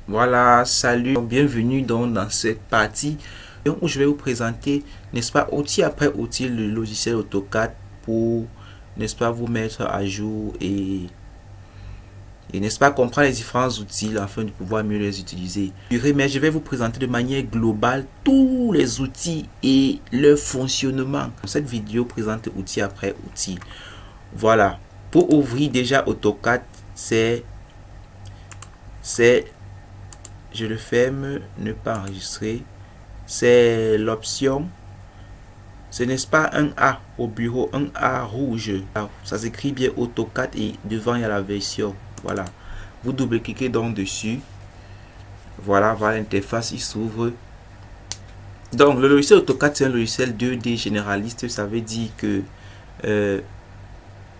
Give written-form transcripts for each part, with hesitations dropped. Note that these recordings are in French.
Voilà, salut, bienvenue dans cette partie où je vais vous présenter, n'est-ce pas, outil après outil, le logiciel AutoCAD pour, n'est-ce pas, vous mettre à jour et n'est-ce pas, comprendre les différents outils afin de pouvoir mieux les utiliser. Mais je vais vous présenter de manière globale tous les outils et leur fonctionnement. Cette vidéo présente outil après outil. Voilà, pour ouvrir déjà AutoCAD, je le ferme, ne pas enregistrer. C'est l'option, ce n'est pas un A au bureau, un A rouge. Ça s'écrit bien AutoCAD et devant il y a la version. Voilà. Vous double-cliquez donc dessus. Voilà, voilà l'interface, il s'ouvre. Donc le logiciel AutoCAD, c'est un logiciel 2D généraliste. Ça veut dire que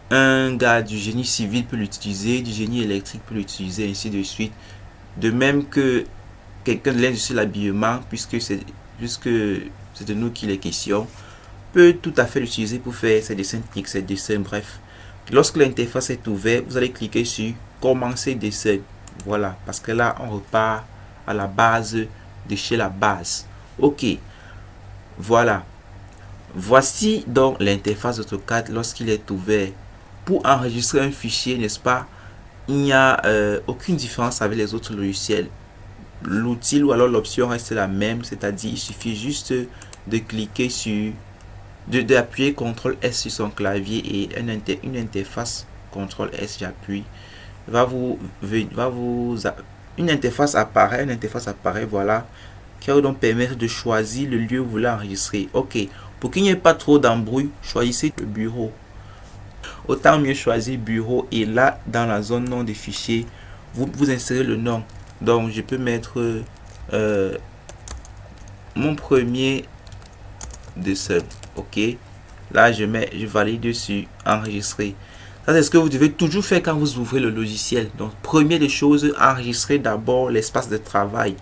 un gars du génie civil peut l'utiliser, du génie électrique peut l'utiliser, ainsi de suite. De même que quelqu'un de l'industrie de l'habillement, puisque c'est de nous qu'il est question, peut tout à fait l'utiliser pour faire ses dessins techniques, ses dessins, bref. Lorsque l'interface est ouverte, vous allez cliquer sur commencer dessin. Voilà, parce que là, on repart à la base de chez la base. Ok, voilà. Voici donc l'interface AutoCAD lorsqu'il est ouvert. Pour enregistrer un fichier, n'est-ce pas, il n'y a aucune différence avec les autres logiciels. L'outil ou alors l'option reste la même, c'est-à-dire il suffit juste de cliquer sur, d'appuyer CTRL S sur son clavier et une interface CTRL S, j'appuie, une interface apparaît, voilà, qui va donc permettre de choisir le lieu où vous voulez enregistrer. Ok, pour qu'il n'y ait pas trop d'embrouille, choisissez le bureau. Autant mieux choisir bureau et là, dans la zone nom des fichiers, vous insérez le nom. Donc, je peux mettre mon premier dessin. Ok. Là, je valide dessus, enregistrer. Ça, c'est ce que vous devez toujours faire quand vous ouvrez le logiciel. Donc, première des choses, enregistrer d'abord l'espace de travail.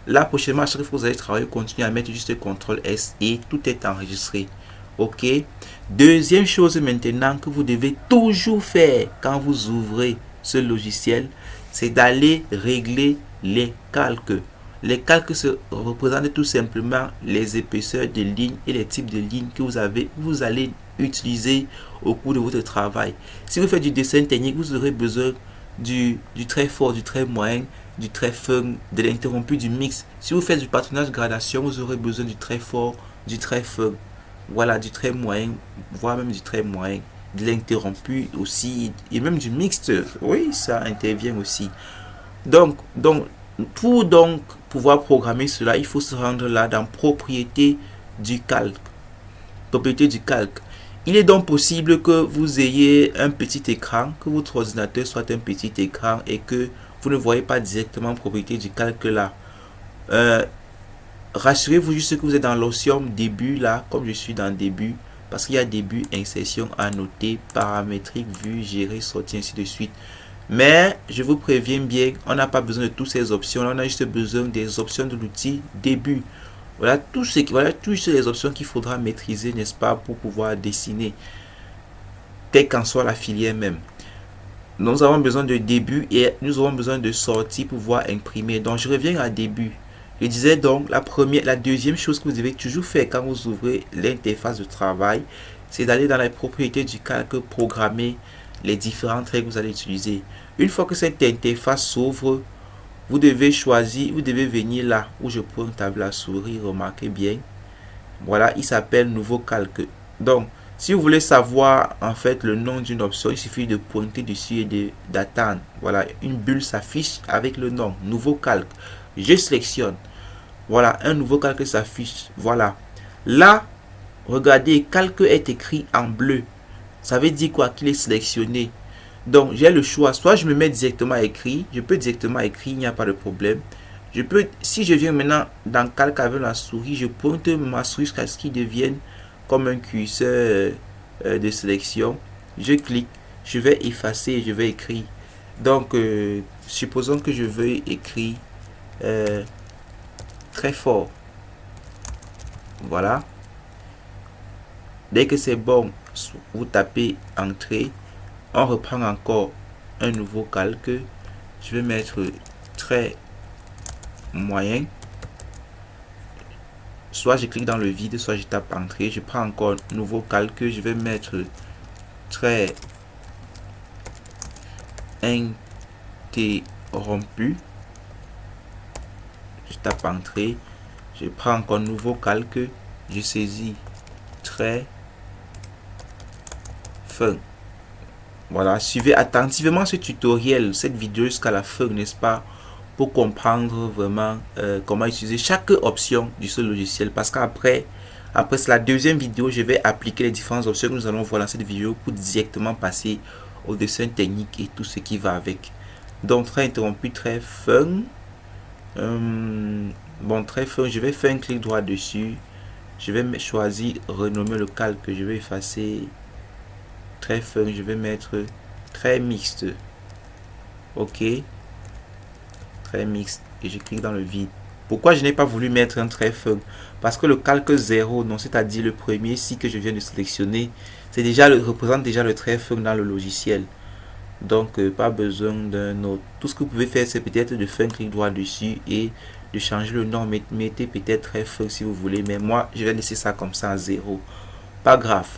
Là, prochainement, à chaque fois que vous allez travailler, continuez à mettre juste CTRL S et tout est enregistré. Ok. Deuxième chose maintenant que vous devez toujours faire quand vous ouvrez ce logiciel, c'est d'aller régler les calques. Les calques se représentent tout simplement les épaisseurs de lignes et les types de lignes que vous allez utiliser au cours de votre travail. Si vous faites du dessin technique, vous aurez besoin du trait fort, du trait moyen, du trait fin, de l'interrompu, du mix. Si vous faites du patronage gradation, vous aurez besoin du trait fort, du trait fin. Voilà, du trait moyen, voire même du trait moyen, de l'interrompu aussi, et même du mixte. Oui, ça intervient aussi. Donc, pour pouvoir programmer cela, il faut se rendre là dans propriété du calque. Propriété du calque. Il est donc possible que vous ayez un petit écran, que votre ordinateur soit un petit écran et que vous ne voyez pas directement propriété du calque là. Rassurez-vous juste que vous êtes dans l'option début là, comme je suis dans début, parce qu'il y a début, insertion, annoter, paramétrique, vue, gérer, sortir, ainsi de suite. Mais je vous préviens bien, on n'a pas besoin de toutes ces options, on a juste besoin des options de l'outil début. Voilà toutes les options qu'il faudra maîtriser, n'est-ce pas, pour pouvoir dessiner, quelle qu'en soit la filière même. Nous avons besoin de début et nous aurons besoin de sortie pour pouvoir imprimer. Donc je reviens à début. Je disais donc la deuxième chose que vous devez toujours faire quand vous ouvrez l'interface de travail, c'est d'aller dans les propriétés du calque, programmer les différentes règles que vous allez utiliser. Une fois que cette interface s'ouvre, vous devez venir là où je pointe avec la souris, remarquez bien. Voilà, il s'appelle nouveau calque. Donc, si vous voulez savoir en fait le nom d'une option, il suffit de pointer dessus et d'attendre. Voilà, une bulle s'affiche avec le nom, nouveau calque. Je sélectionne. Voilà, un nouveau calque s'affiche. Voilà. Là, regardez, calque est écrit en bleu. Ça veut dire quoi? Qu'il est sélectionné. Donc, j'ai le choix. Soit je me mets directement à écrire. Je peux directement écrire, il n'y a pas de problème. Si je viens maintenant dans calque avec la souris, je pointe ma souris jusqu'à ce qu'il devienne comme un curseur de sélection. Je clique, je vais effacer et je vais écrire. Donc, supposons que je veuille écrire très fort. Voilà. Dès que c'est bon, vous tapez entrée. On reprend encore un nouveau calque. Je vais mettre très moyen. Soit je clique dans le vide, soit je tape entrée. Je prends encore nouveau calque. Je vais mettre trait interrompu. Je tape entrée. Je prends encore nouveau calque. Je saisis trait fin. Voilà, suivez attentivement ce tutoriel, cette vidéo jusqu'à la fin, n'est-ce pas, pour comprendre vraiment comment utiliser chaque option de ce logiciel. Parce qu'après c'est la deuxième vidéo, je vais appliquer les différentes options que nous allons voir dans cette vidéo pour directement passer au dessin technique et tout ce qui va avec. Donc, trait interrompu, trait fin. Bon, trait fin, je vais faire un clic droit dessus. Je vais choisir renommer le calque, je vais effacer trait fin, je vais mettre trait mixte. Ok, trait mixte, et je clique dans le vide. Pourquoi je n'ai pas voulu mettre un trait fin? Parce que le calque 0, non, c'est-à-dire le premier ici que je viens de sélectionner, c'est déjà représente déjà le trait fin dans le logiciel. Donc pas besoin d'un autre. Tout ce que vous pouvez faire, c'est peut-être de faire un clic droit dessus et de changer le nom. Mettez peut-être trait fin si vous voulez, mais moi je vais laisser ça comme ça à 0. Pas grave.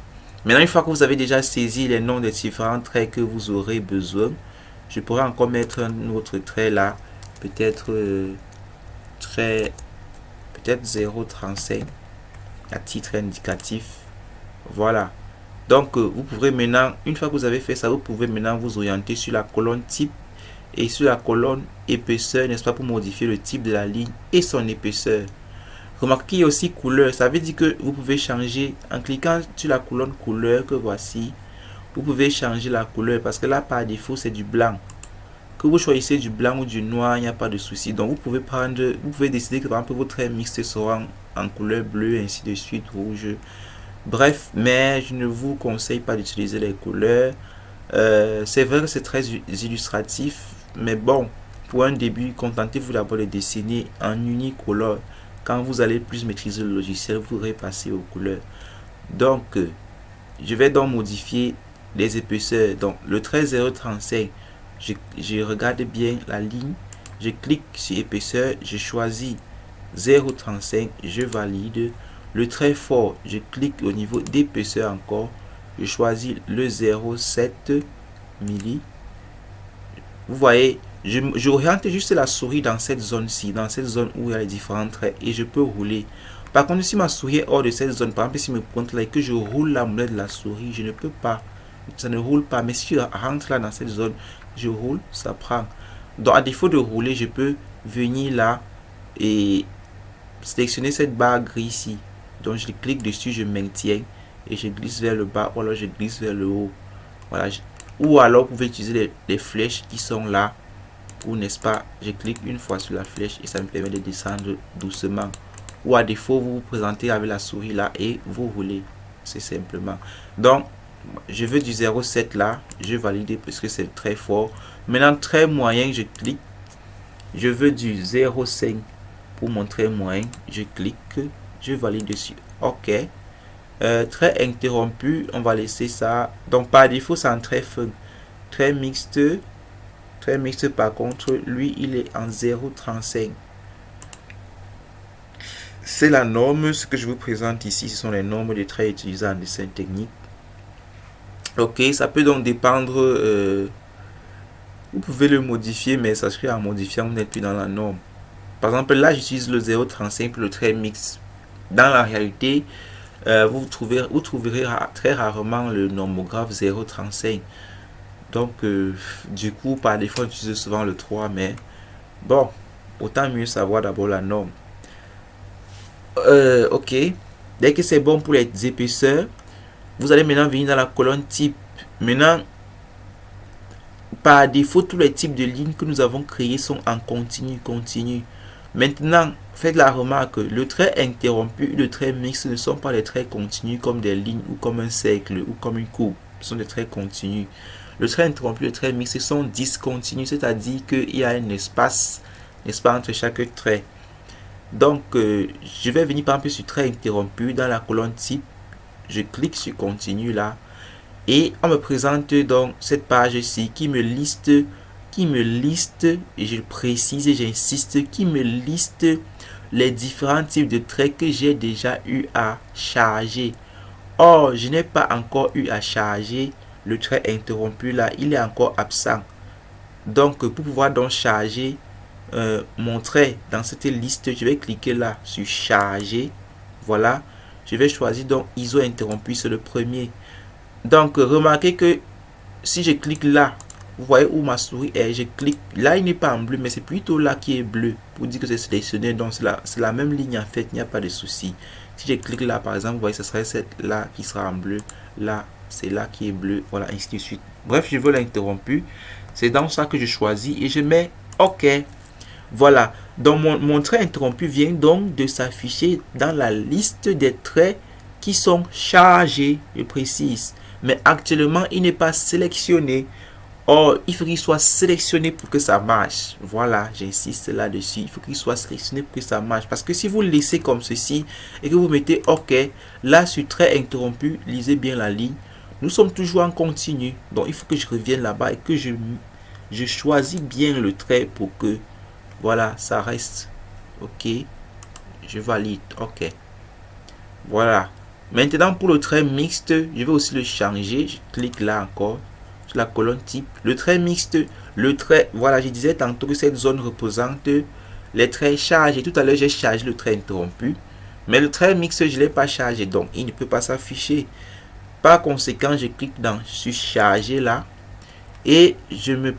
Maintenant, une fois que vous avez déjà saisi les noms des différents traits que vous aurez besoin, je pourrais encore mettre un autre trait là, peut-être trait, peut-être 0,35 à titre indicatif. Voilà. Donc, vous pourrez maintenant, une fois que vous avez fait ça, vous pouvez maintenant vous orienter sur la colonne type et sur la colonne épaisseur, n'est-ce pas, pour modifier le type de la ligne et son épaisseur. Remarquez qu'il y a aussi couleur, ça veut dire que vous pouvez changer en cliquant sur la colonne couleur que voici. Vous pouvez changer la couleur parce que là par défaut c'est du blanc. Que vous choisissez du blanc ou du noir, il n'y a pas de souci. Donc vous pouvez décider que par exemple votre trait mixte sera en couleur bleue, ainsi de suite, rouge. Bref, mais je ne vous conseille pas d'utiliser les couleurs. C'est vrai que c'est très illustratif, mais bon, pour un début, contentez-vous d'abord de dessiner en unicolore. Quand vous allez plus maîtriser le logiciel, vous pourrez passer aux couleurs. Donc, je vais donc modifier les épaisseurs. Donc, le trait 0,35, je regarde bien la ligne. Je clique sur épaisseur, je choisis 0,35, je valide. Le trait fort, je clique au niveau d'épaisseur encore. Je choisis le 0,7 milli. Vous voyez, j'oriente juste la souris dans cette zone-ci, dans cette zone où il y a les différents traits, et je peux rouler. Par contre, si ma souris est hors de cette zone, par exemple, si je me pointe là et que je roule la molette de la souris, je ne peux pas. Ça ne roule pas. Mais si je rentre là dans cette zone, je roule, ça prend. Donc, à défaut de rouler, je peux venir là et sélectionner cette barre grise ici. Donc, je clique dessus, je maintiens et je glisse vers le bas ou alors je glisse vers le haut. Voilà. Ou alors, vous pouvez utiliser les flèches qui sont là. Ou n'est-ce pas, je clique une fois sur la flèche et ça me permet de descendre doucement. Ou à défaut, vous vous présentez avec la souris là et vous roulez. C'est simplement. Donc, je veux du 0,7 là. Je valide parce que c'est très fort. Maintenant, très moyen, je clique. Je veux du 0,5 pour mon trait moyen. Je clique. Je valide dessus. OK. Trait interrompu, on va laisser ça. Donc, par défaut, c'est un trait fin. Trait mixte. Trait mixte, par contre, lui, il est en 0,35. C'est la norme. Ce que je vous présente ici, ce sont les normes de traits utilisés en dessin technique. Ok, ça peut donc dépendre. Vous pouvez le modifier, mais ça serait en modifiant, vous n'êtes plus dans la norme. Par exemple, là, j'utilise le 0,35 pour le trait mixte. Dans la réalité, vous trouverez très rarement le normographe 0,35. Donc, du coup, par défaut, on utilise souvent le 3, mais bon, autant mieux savoir d'abord la norme. Ok, dès que c'est bon pour les épaisseurs, vous allez maintenant venir dans la colonne type. Maintenant, par défaut, tous les types de lignes que nous avons créés sont en continu. Maintenant, faites la remarque, le trait interrompu et le trait mixte ne sont pas des traits continus comme des lignes ou comme un cercle ou comme une courbe. Ce sont des traits continus. Le trait interrompu et le trait mixte sont discontinus, c'est-à-dire qu'il y a un espace, n'est-ce pas, entre chaque trait. Donc, je vais venir par exemple sur trait interrompu dans la colonne type. Je clique sur continue là. Et on me présente donc cette page ici qui me liste qui me liste, et je le précise et j'insiste, qui me liste les différents types de traits que j'ai déjà eu à charger. Or, je n'ai pas encore eu à charger le trait interrompu là, il est encore absent. Donc, pour pouvoir donc charger mon trait dans cette liste, je vais cliquer là sur charger. Voilà, je vais choisir donc ISO interrompu, c'est le premier. Donc, remarquez que si je clique là, vous voyez où ma souris est, je clique là, il n'est pas en bleu, mais c'est plutôt là qui est bleu pour dire que c'est sélectionné. Donc c'est la même ligne en fait, il n'y a pas de souci. Si je clique là par exemple, vous voyez, ce serait cette là qui sera en bleu, là c'est là qui est bleu, voilà, ainsi de suite. Bref, je veux l'interrompu, c'est dans ça que je choisis et je mets OK. Voilà, donc mon trait interrompu vient donc de s'afficher dans la liste des traits qui sont chargés, je précise. Mais actuellement, il n'est pas sélectionné. Or, il faut qu'il soit sélectionné pour que ça marche. Voilà, j'insiste là-dessus. Il faut qu'il soit sélectionné pour que ça marche. Parce que si vous le laissez comme ceci et que vous mettez OK, là, sur trait interrompu, lisez bien la ligne. Nous sommes toujours en continu. Donc, il faut que je revienne là-bas et que je choisis bien le trait pour que, voilà, ça reste. OK. Je valide. OK. Voilà. Maintenant, pour le trait mixte, je vais aussi le changer. Je clique là encore sur la colonne type. Le trait mixte, le trait, voilà, je disais tantôt que cette zone représente les traits chargés. Tout à l'heure, j'ai chargé le trait interrompu. Mais le trait mixte, je ne l'ai pas chargé. Donc, il ne peut pas s'afficher. Par conséquent, je clique sur charger là. Et je me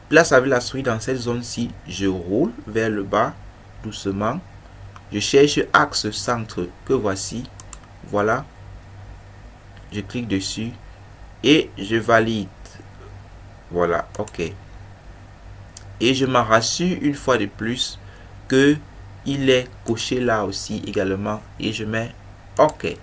place avec la souris dans cette zone-ci. Je roule vers le bas, doucement. Je cherche axe centre que voici. Voilà, je clique dessus et je valide. Voilà, OK. Et je m'en rassure une fois de plus que il est coché là aussi également et je mets OK.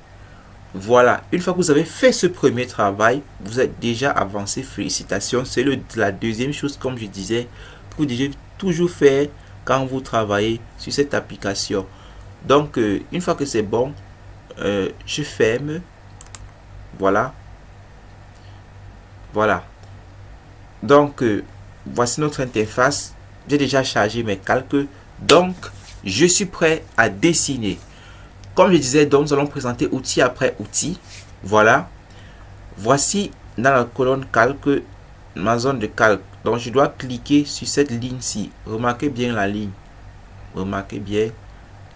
Voilà, une fois que vous avez fait ce premier travail, vous êtes déjà avancé. Félicitations. C'est la deuxième chose, comme je disais, que vous devez toujours faire quand vous travaillez sur cette application. Donc, une fois que c'est bon, je ferme. Voilà. Voilà. Donc, voici notre interface. J'ai déjà chargé mes calques. Donc, je suis prêt à dessiner. Comme je disais, donc, nous allons présenter outil après outil. Voilà. Voici dans la colonne calque, ma zone de calque. Donc, je dois cliquer sur cette ligne-ci. Remarquez bien la ligne. Remarquez bien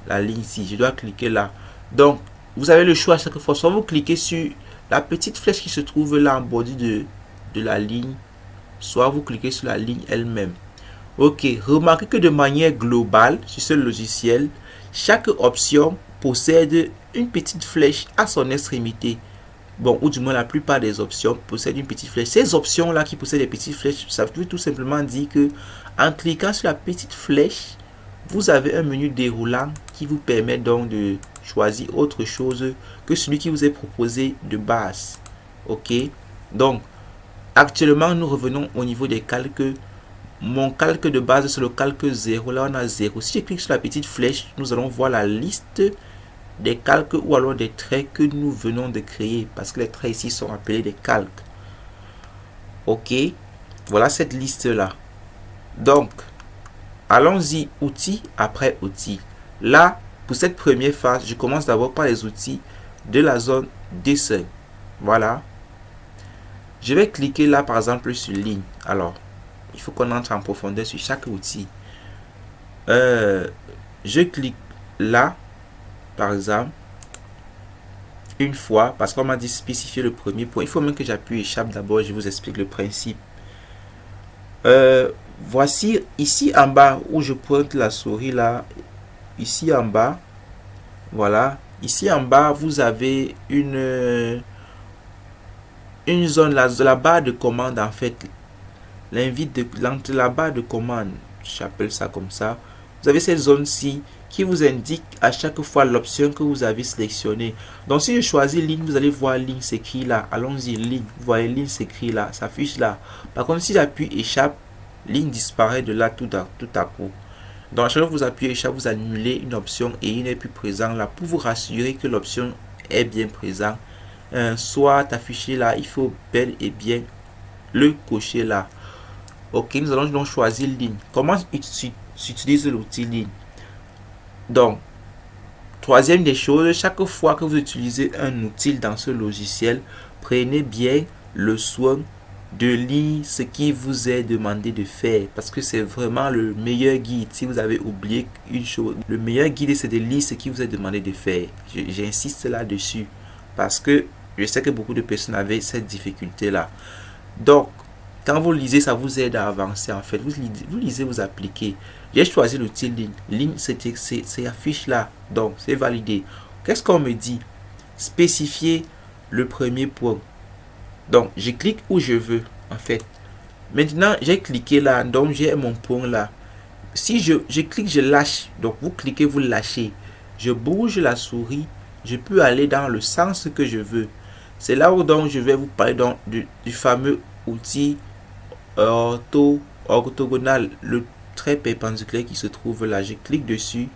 la ligne-ci. Je dois cliquer là. Donc, vous avez le choix à chaque fois. Soit vous cliquez sur la petite flèche qui se trouve là en bordure de la ligne, soit vous cliquez sur la ligne elle-même. Ok, remarquez que de manière globale, sur ce logiciel, chaque option possède une petite flèche à son extrémité. Bon, ou du moins la plupart des options possèdent une petite flèche. Ces options-là qui possèdent des petites flèches, ça veut tout simplement dire que en cliquant sur la petite flèche, vous avez un menu déroulant qui vous permet donc de choisir autre chose que celui qui vous est proposé de base. Ok, donc actuellement nous revenons au niveau des calques. Mon calque de base c'est le calque 0. Là on a 0. Si je clique sur la petite flèche, nous allons voir la liste des calques ou alors des traits que nous venons de créer, parce que les traits ici sont appelés des calques. Ok, voilà cette liste là. Donc allons-y outil après outil. Là, pour cette première phase, je commence d'abord par les outils de la zone dessin. Voilà. Je vais cliquer là, par exemple, sur ligne. Alors, il faut qu'on entre en profondeur sur chaque outil. Je clique là, par exemple, une fois, parce qu'on m'a dit spécifier le premier point. Il faut même que j'appuie échappe d'abord, je vous explique le principe. Voici ici en bas où je pointe la souris là, ici en bas, voilà, ici en bas vous avez une zone là, de la barre de commande en fait, entre la barre de commande, j'appelle ça comme ça, vous avez cette zone-ci qui vous indique à chaque fois l'option que vous avez sélectionnée. Donc si je choisis ligne, vous allez voir ligne s'écrit là, allons-y ligne, vous voyez ligne s'écrit là, s'affiche là. Par contre si j'appuie échappe, ligne disparaît de là tout à coup. Donc à chaque fois que vous appuyez échappe, vous annulez une option et il n'est plus présent là pour vous rassurer que l'option est bien présente. Soit affiché là, il faut bel et bien le cocher là. Ok, nous allons donc choisir ligne. Comment s'utilise l'outil ligne? Donc, troisième des choses, chaque fois que vous utilisez un outil dans ce logiciel, prenez bien le soin de lire ce qui vous est demandé de faire, parce que c'est vraiment le meilleur guide. Si vous avez oublié une chose, le meilleur guide, c'est de lire ce qui vous est demandé de faire. J'insiste là-dessus parce que je sais que beaucoup de personnes avaient cette difficulté-là. Donc, quand vous lisez, ça vous aide à avancer en fait. Vous lisez, vous appliquez. J'ai choisi l'outil ligne. Ligne, c'est affiche là. Donc, c'est validé. Qu'est-ce qu'on me dit? Spécifier le premier point. Donc, je clique où je veux en fait. Maintenant, j'ai cliqué là. Donc, j'ai mon point là. Si je clique, je lâche. Donc, vous cliquez, vous lâchez. Je bouge la souris. Je peux aller dans le sens que je veux. C'est là où donc je vais vous parler donc du fameux outil orthogonal, le trait perpendiculaire qui se trouve là. Je clique dessus.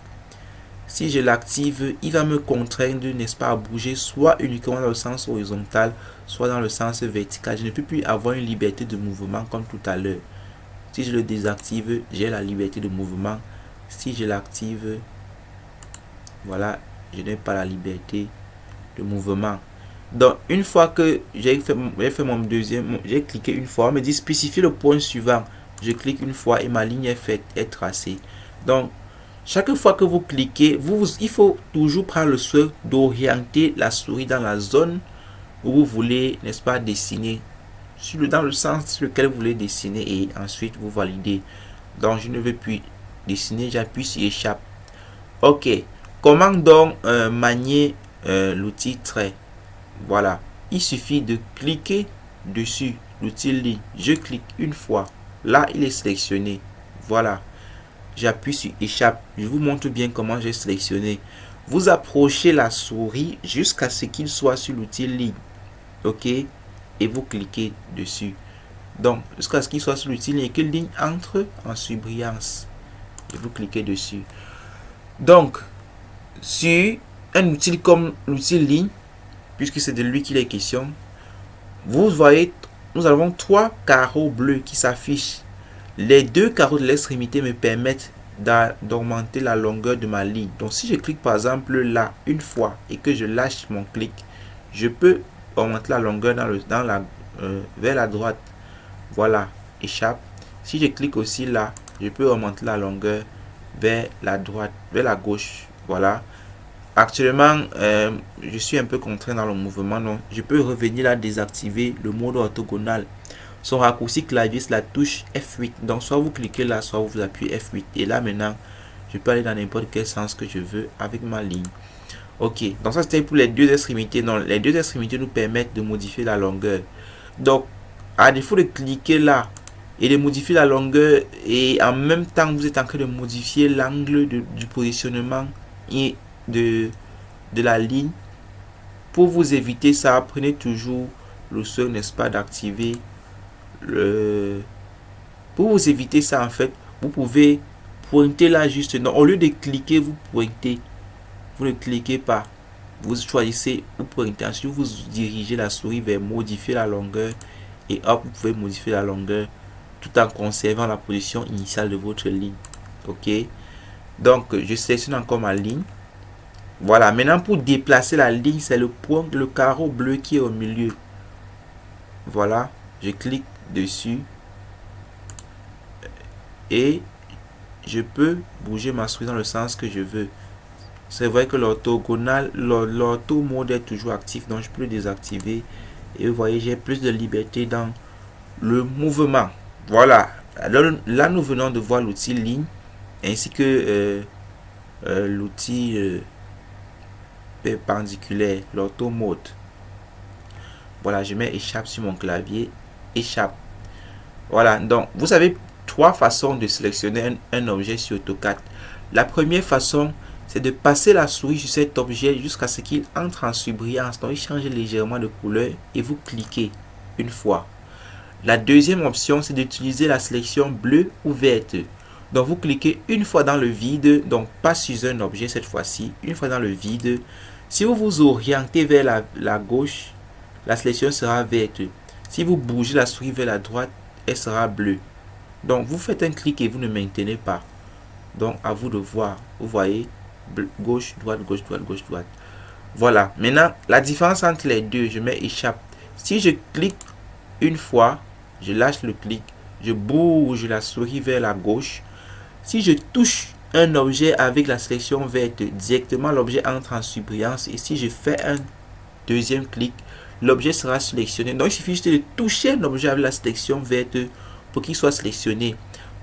Si je l'active, il va me contraindre, n'est-ce pas, à bouger soit uniquement dans le sens horizontal, soit dans le sens vertical. Je ne peux plus avoir une liberté de mouvement comme tout à l'heure. Si je le désactive, j'ai la liberté de mouvement. Si je l'active, voilà, je n'ai pas la liberté de mouvement. Donc, une fois que j'ai fait mon deuxième, j'ai cliqué une fois, on me dit spécifier le point suivant. Je clique une fois et ma ligne est faite, est tracée. Donc, chaque fois que vous cliquez, il faut toujours prendre le soin d'orienter la souris dans la zone où vous voulez, n'est-ce pas, dessiner. Dans le sens sur lequel vous voulez dessiner et ensuite vous validez. Donc, je ne veux plus dessiner, j'appuie sur échappe. Ok. Comment donc manier l'outil trait? Voilà, il suffit de cliquer dessus l'outil ligne. Je clique une fois. Là, il est sélectionné. Voilà. J'appuie sur échappe. Je vous montre bien comment j'ai sélectionné. Vous approchez la souris jusqu'à ce qu'il soit sur l'outil ligne. Ok. Et vous cliquez dessus. Donc, jusqu'à ce qu'il soit sur l'outil ligne et que ligne entre en surbrillance. Et vous cliquez dessus. Donc, sur un outil comme l'outil ligne, puisque c'est de lui qu'il est question, vous voyez, nous avons trois carreaux bleus qui s'affichent. Les deux carreaux de l'extrémité me permettent d'augmenter la longueur de ma ligne. Donc si je clique par exemple là une fois et que je lâche mon clic, je peux augmenter la longueur vers la droite. Voilà, échappe. Si je clique aussi là, je peux augmenter la longueur vers la droite, vers la gauche. Voilà. Actuellement, je suis un peu contraint dans le mouvement, donc je peux revenir là, désactiver le mode orthogonal. Son raccourci clavier, c'est la touche F8. Donc, soit vous cliquez là, soit vous appuyez F8. Et là, maintenant, je peux aller dans n'importe quel sens que je veux avec ma ligne. Ok, donc ça c'était pour les deux extrémités. Donc, les deux extrémités nous permettent de modifier la longueur. Donc, à défaut de cliquer là et de modifier la longueur, et en même temps, vous êtes en train de modifier l'angle du positionnement et de la ligne. Pour vous éviter ça, prenez toujours le soin, n'est-ce pas, d'activer le... Pour vous éviter ça, en fait, vous pouvez pointer là juste. Non, au lieu de cliquer, vous pointez. Vous ne cliquez pas. Vous choisissez, vous pointez. Ensuite, vous dirigez la souris vers modifier la longueur. Et hop, vous pouvez modifier la longueur tout en conservant la position initiale de votre ligne. Ok. Donc, je sélectionne encore ma ligne. Voilà, maintenant pour déplacer la ligne, c'est le point, le carreau bleu qui est au milieu. Voilà, je clique dessus et je peux bouger ma souris dans le sens que je veux. C'est vrai que l'orthogonal, l'ortho mode est toujours actif, donc je peux le désactiver. Et vous voyez, j'ai plus de liberté dans le mouvement. Voilà, alors, là nous venons de voir l'outil ligne ainsi que l'outil perpendiculaire, l'auto mode. Voilà, je mets échappe sur mon clavier, échappe. Voilà, donc vous avez trois façons de sélectionner un objet sur AutoCAD. La première façon, c'est de passer la souris sur cet objet jusqu'à ce qu'il entre en surbrillance. Donc il change légèrement de couleur et vous cliquez une fois. La deuxième option, c'est d'utiliser la sélection bleue ou verte. Donc vous cliquez une fois dans le vide, donc pas sur un objet cette fois-ci, une fois dans le vide. Si vous vous orientez vers la gauche, la sélection sera verte. Si vous bougez la souris vers la droite, elle sera bleue. Donc, vous faites un clic et vous ne maintenez pas. Donc, à vous de voir. Vous voyez, gauche, droite, gauche, droite, gauche, droite. Voilà. Maintenant, la différence entre les deux, je mets échappe. Si je clique une fois, je lâche le clic, je bouge la souris vers la gauche. Si je touche un objet avec la sélection verte, directement l'objet entre en surbrillance. Et si je fais un deuxième clic, l'objet sera sélectionné. Donc, il suffit juste de toucher un objet avec la sélection verte pour qu'il soit sélectionné.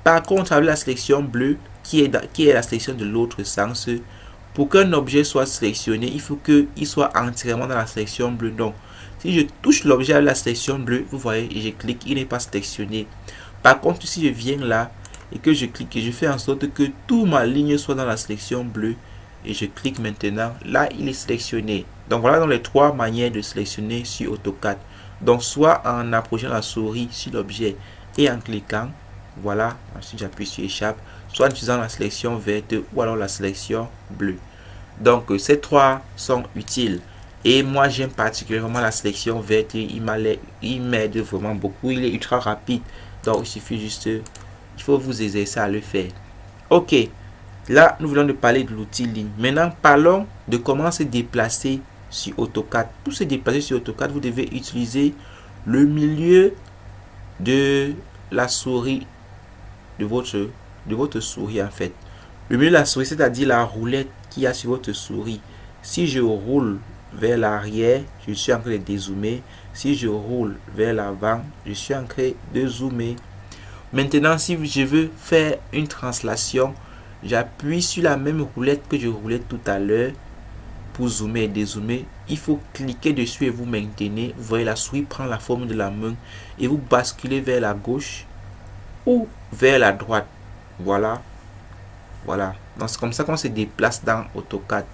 Par contre, avec la sélection bleue, qui est la sélection de l'autre sens, pour qu'un objet soit sélectionné, il faut qu'il soit entièrement dans la sélection bleue. Donc, si je touche l'objet avec la sélection bleue, vous voyez, et je clique, il n'est pas sélectionné. Par contre, si je viens là et que je clique et je fais en sorte que toute ma ligne soit dans la sélection bleue et je clique maintenant, là, il est sélectionné. Donc, voilà dans les trois manières de sélectionner sur AutoCAD. Donc, soit en approchant la souris sur l'objet et en cliquant, voilà, ensuite j'appuie sur échappe, soit en utilisant la sélection verte ou alors la sélection bleue. Donc, ces trois sont utiles. Et moi, j'aime particulièrement la sélection verte. Il m'aide vraiment beaucoup. Il est ultra rapide. Donc, il suffit juste, il faut vous exercer à le faire. Ok, là, nous venons de parler de l'outil ligne. Maintenant, parlons de comment se déplacer sur AutoCAD. Pour se déplacer sur AutoCAD, vous devez utiliser le milieu de la souris, de votre souris en fait. Le milieu de la souris, c'est-à-dire la roulette qu'il y a sur votre souris. Si je roule vers l'arrière, je suis en train de dézoomer. Si je roule vers l'avant, je suis en train de zoomer. Maintenant, si je veux faire une translation, j'appuie sur la même roulette que je roulais tout à l'heure pour zoomer et dézoomer. Il faut cliquer dessus et vous maintenez. Vous voyez, la souris prend la forme de la main et vous basculez vers la gauche ou vers la droite. Voilà. Voilà. Donc, c'est comme ça qu'on se déplace dans AutoCAD.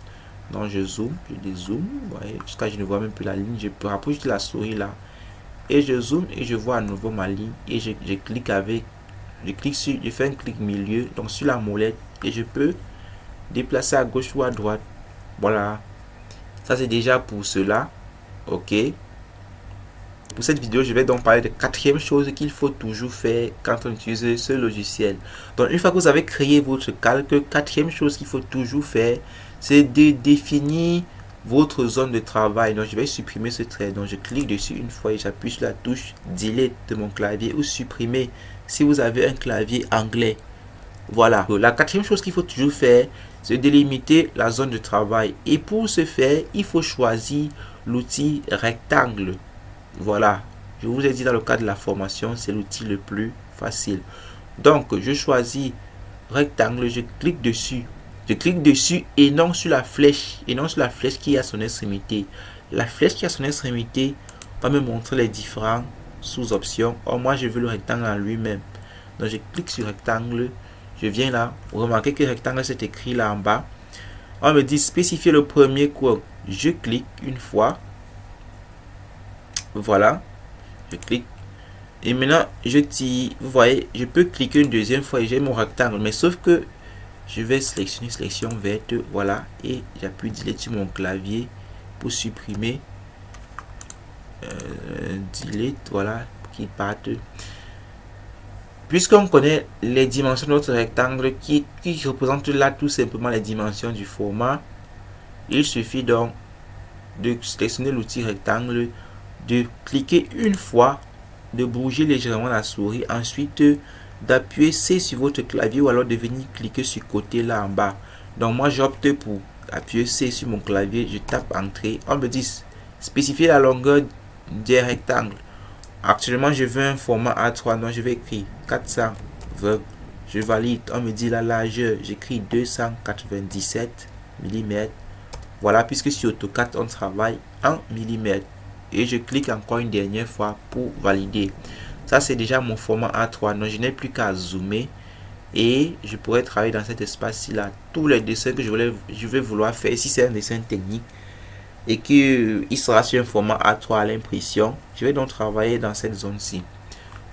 Donc, je zoome, je dézoome. Vous voyez, jusqu'à je ne vois même plus la ligne. Je peux rapprocher la souris là. Et je zoome et je vois à nouveau ma ligne. Et je clique avec. Je fais un clic milieu. Donc, sur la molette. Et je peux déplacer à gauche ou à droite. Voilà. Ça, c'est déjà pour cela. Ok. Pour cette vidéo, je vais donc parler de quatrième chose qu'il faut toujours faire quand on utilise ce logiciel. Donc, une fois que vous avez créé votre calque, quatrième chose qu'il faut toujours faire, c'est de définir votre zone de travail. Donc, je vais supprimer ce trait. Donc, je clique dessus une fois et j'appuie sur la touche Delete de mon clavier ou supprimer si vous avez un clavier anglais. Voilà. La quatrième chose qu'il faut toujours faire, c'est délimiter la zone de travail. Et pour ce faire, il faut choisir l'outil rectangle. Voilà, je vous ai dit dans le cadre de la formation, c'est l'outil le plus facile. Donc, je choisis rectangle, je clique dessus. Je clique dessus et non sur la flèche. Et non sur la flèche qui est à son extrémité. La flèche qui est à son extrémité va me montrer les différentes sous-options. Or, moi, je veux le rectangle en lui-même. Donc, je clique sur rectangle. Je viens là. Vous remarquez que rectangle, c'est écrit là en bas. On me dit spécifier le premier coin. Je clique une fois. Voilà, je clique et maintenant je tire. Vous voyez, je peux cliquer une deuxième fois et j'ai mon rectangle, mais sauf que je vais sélectionner sélection verte. Voilà, et j'appuie delete sur mon clavier pour supprimer delete. Voilà, pour qu'il parte. Puisqu'on connaît les dimensions de notre rectangle qui représente là tout simplement les dimensions du format, il suffit donc de sélectionner l'outil rectangle, de cliquer une fois, de bouger légèrement la souris, ensuite d'appuyer C sur votre clavier ou alors de venir cliquer sur côté là en bas. Donc moi j'opte pour appuyer C sur mon clavier, je tape entrée. On me dit spécifier la longueur des rectangles. Actuellement je veux un format A3, donc je vais écrire 420. Je valide. On me dit la largeur, j'écris 297 mm. Voilà, puisque sur AutoCAD on travaille en millimètres. Et je clique encore une dernière fois pour valider. Ça, c'est déjà mon format A3. Donc, je n'ai plus qu'à zoomer. Et je pourrais travailler dans cet espace-ci là. Tous les dessins que je vais vouloir faire. Si c'est un dessin technique et qu'il sera sur un format A3 à l'impression, je vais donc travailler dans cette zone-ci.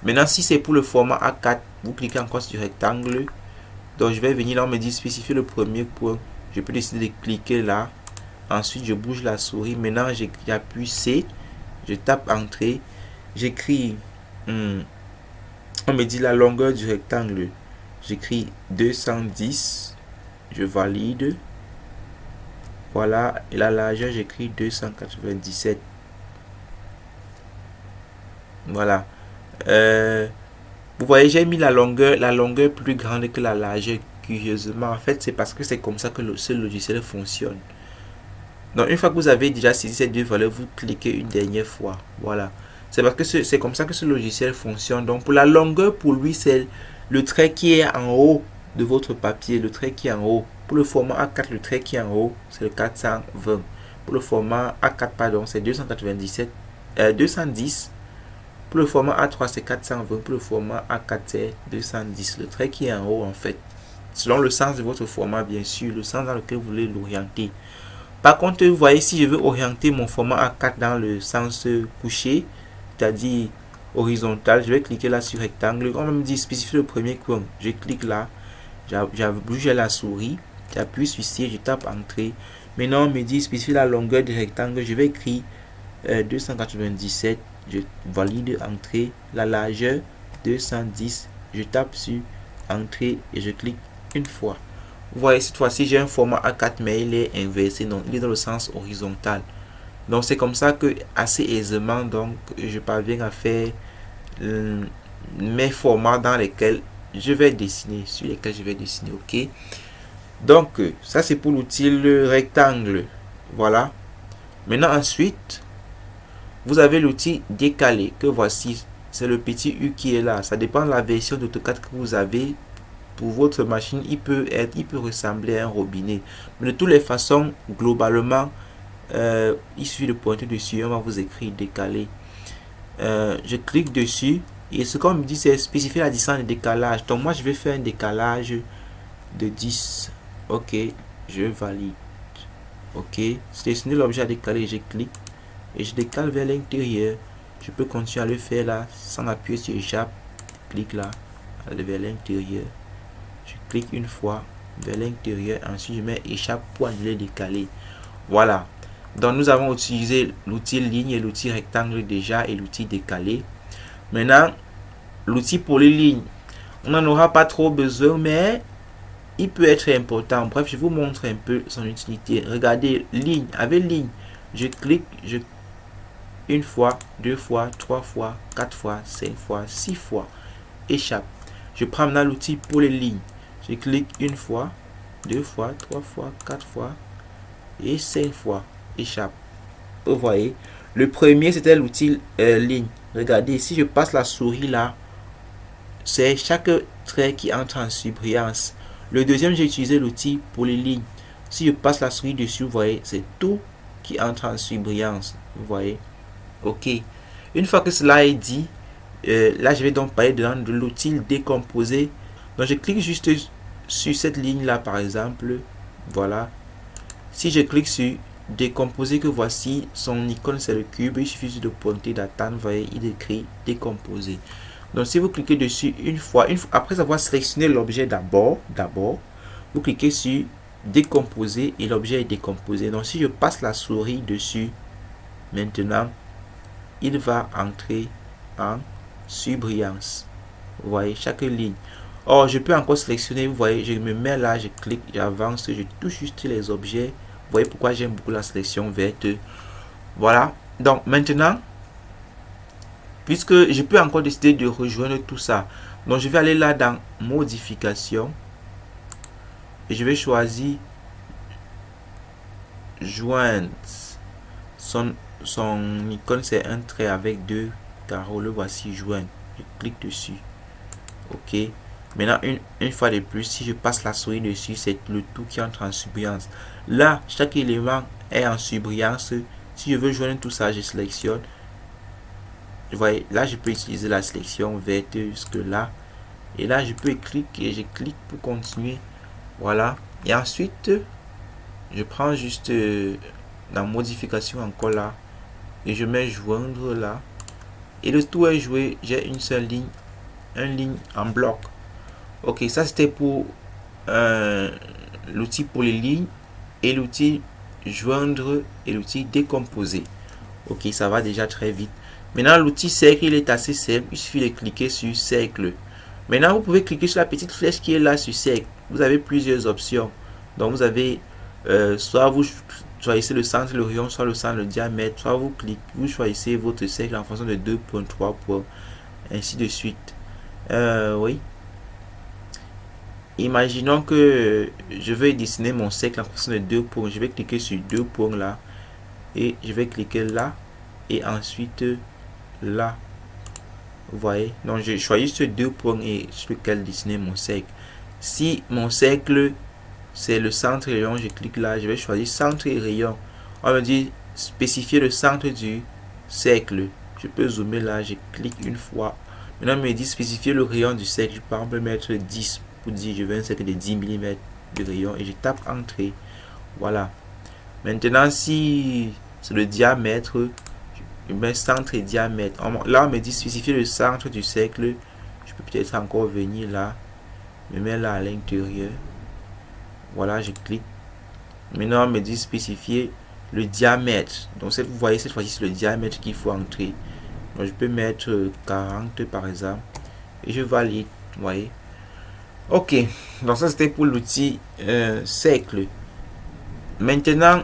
Maintenant, si c'est pour le format A4, vous cliquez encore sur rectangle. Donc, je vais venir là, on me dit spécifier le premier point. Je peux décider de cliquer là. Ensuite, je bouge la souris. Maintenant, j'appuie C. Je tape entrée, j'écris On me dit la longueur du rectangle. J'écris 210. Je valide. Voilà. Et la largeur, j'écris 297. Voilà. Vous voyez, j'ai mis la longueur plus grande que la largeur. Curieusement, en fait, c'est parce que c'est comme ça que ce logiciel fonctionne. Donc, une fois que vous avez déjà saisi ces deux valeurs, vous cliquez une dernière fois. Voilà. C'est parce que c'est comme ça que ce logiciel fonctionne. Donc, pour la longueur, pour lui, c'est le trait qui est en haut de votre papier. Le trait qui est en haut. Pour le format A4, le trait qui est en haut, c'est le 420. Pour le format A4, pardon, c'est 297, 210. Pour le format A3, c'est 420. Pour le format A4, c'est 210. Le trait qui est en haut, en fait. Selon le sens de votre format, bien sûr. Le sens dans lequel vous voulez l'orienter. Par contre, vous voyez, si je veux orienter mon format A4 dans le sens couché, c'est-à-dire horizontal, je vais cliquer là sur rectangle. On me dit spécifier le premier coin. Je clique là. J'ai la souris. J'appuie sur C, je tape entrée. Maintenant, on me dit spécifier la longueur du rectangle. Je vais écrire 297. Je valide entrée. La largeur 210. Je tape sur entrée et je clique une fois. Vous voyez, cette fois-ci, j'ai un format A4, mais il est inversé, donc il est dans le sens horizontal. Donc, c'est comme ça que, assez aisément, donc, je parviens à faire mes formats dans lesquels je vais dessiner, sur lesquels je vais dessiner, ok. Donc, ça, c'est pour l'outil rectangle. Voilà. Maintenant, ensuite, vous avez l'outil décalé, que voici. C'est le petit U qui est là. Ça dépend de la version d'AutoCAD que vous avez. Pour votre machine, il peut ressembler à un robinet. Mais de toutes les façons, globalement, il suffit de pointer dessus. On va vous écrire décalé. Je clique dessus. Et ce qu'on me dit, c'est spécifier la distance de décalage. Donc, moi, je vais faire un décalage de 10. Ok, je valide. Ok, sélectionner l'objet à décaler. Je clique. Et je décale vers l'intérieur. Je peux continuer à le faire là, sans appuyer sur échappe. Clique là, vers l'intérieur. Je clique une fois vers l'intérieur, ensuite je mets échappe pour annuler décaler. Voilà. Donc nous avons utilisé l'outil ligne et l'outil rectangle déjà et l'outil décalé. Maintenant, l'outil pour les lignes, on n'en aura pas trop besoin, mais il peut être important. Bref, je vous montre un peu son utilité. Regardez, ligne, avec ligne, je clique, une fois, deux fois, trois fois, quatre fois, cinq fois, six fois, échappe. Je prends maintenant l'outil pour les lignes. Je clique une fois, deux fois, trois fois, quatre fois et cinq fois. Échappe. Vous voyez, le premier c'était l'outil ligne. Regardez, si je passe la souris là, c'est chaque trait qui entre en surbrillance. Le deuxième, j'ai utilisé l'outil pour les lignes. Si je passe la souris dessus, vous voyez, c'est tout qui entre en surbrillance. Vous voyez, ok. Une fois que cela est dit, là je vais donc parler de l'outil décomposé. Donc je clique juste sur cette ligne là par exemple. Voilà. Si je clique sur décomposer, que voici son icône, c'est le cube. Il suffit de pointer, d'attendre. Vous voyez, il écrit décomposer. Donc si vous cliquez dessus une fois après avoir sélectionné l'objet d'abord, vous cliquez sur décomposer et l'objet est décomposé. Donc si je passe la souris dessus, maintenant, il va entrer en surbrillance. Vous voyez, chaque ligne. Or, je peux encore sélectionner, vous voyez, je me mets là, je clique, j'avance, je touche juste les objets. Vous voyez pourquoi j'aime beaucoup la sélection verte. Voilà. Donc, maintenant, puisque je peux encore décider de rejoindre tout ça. Donc, je vais aller là dans modification. Et je vais choisir joindre. Son icône, c'est un trait avec deux carreaux. Le voici, joindre. Je clique dessus. Ok. Maintenant, une fois de plus, si je passe la souris dessus, c'est le tout qui entre en surbrillance. Là, chaque élément est en surbrillance. Si je veux joindre tout ça, je sélectionne. Vous voyez, là, je peux utiliser la sélection verte jusque là. Et là, je peux cliquer et je clique pour continuer. Voilà. Et ensuite, je prends juste la modification encore là. Et je mets joindre là. Et le tout est joué. J'ai une seule ligne. Une ligne en bloc. Ok, ça c'était pour l'outil pour les lignes et l'outil joindre et l'outil décomposer. Ok, ça va déjà très vite. Maintenant, l'outil cercle, il est assez simple. Il suffit de cliquer sur cercle. Maintenant, vous pouvez cliquer sur la petite flèche qui est là sur cercle. Vous avez plusieurs options. Donc, vous avez soit vous choisissez le centre, le rayon, soit le centre, le diamètre, soit vous choisissez votre cercle en fonction de 2 points, 3 points, ainsi de suite. Oui. Imaginons que je veux dessiner mon cercle en fonction de 2 points. Je vais cliquer sur 2 points là. Et je vais cliquer là. Et ensuite là. Vous voyez, donc je choisis ce 2 points et sur lequel dessiner mon cercle. Si mon cercle c'est le centre et rayon, je clique là, je vais choisir centre et rayon. On me dit spécifier le centre du cercle. Je peux zoomer là, je clique une fois. Maintenant, on me dit spécifier le rayon du cercle. Je peux par exemple mettre 10 pour dire je veux un cercle de 10 mm de rayon et je tape entrée. Voilà. Maintenant, si c'est le diamètre, je mets centre et diamètre. Là, on me dit spécifier le centre du cercle. Je peux peut-être encore venir là, me mettre là à l'intérieur. Voilà, je clique. Maintenant, on me dit spécifier le diamètre. Donc, vous voyez, cette fois-ci, c'est le diamètre qu'il faut entrer. Donc, je peux mettre 40 par exemple. Et je valide. Vous voyez. Ok. Donc, ça, c'était pour l'outil cercle. Maintenant,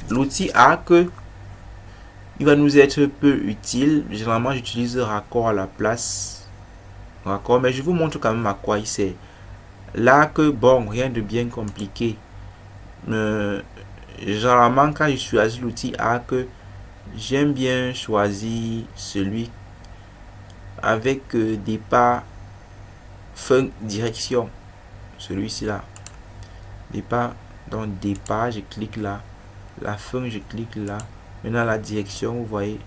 l'outil arc, il va nous être peu utile. Généralement, j'utilise raccord à la place. Raccord, mais je vous montre quand même à quoi il sert. L'arc, bon, rien de bien compliqué. Généralement, quand je choisis l'outil arc, j'aime bien choisir celui avec départ, fin, direction. Celui-ci là. Départ, donc départ, je clique là. La fin, je clique là. Maintenant, la direction, vous voyez,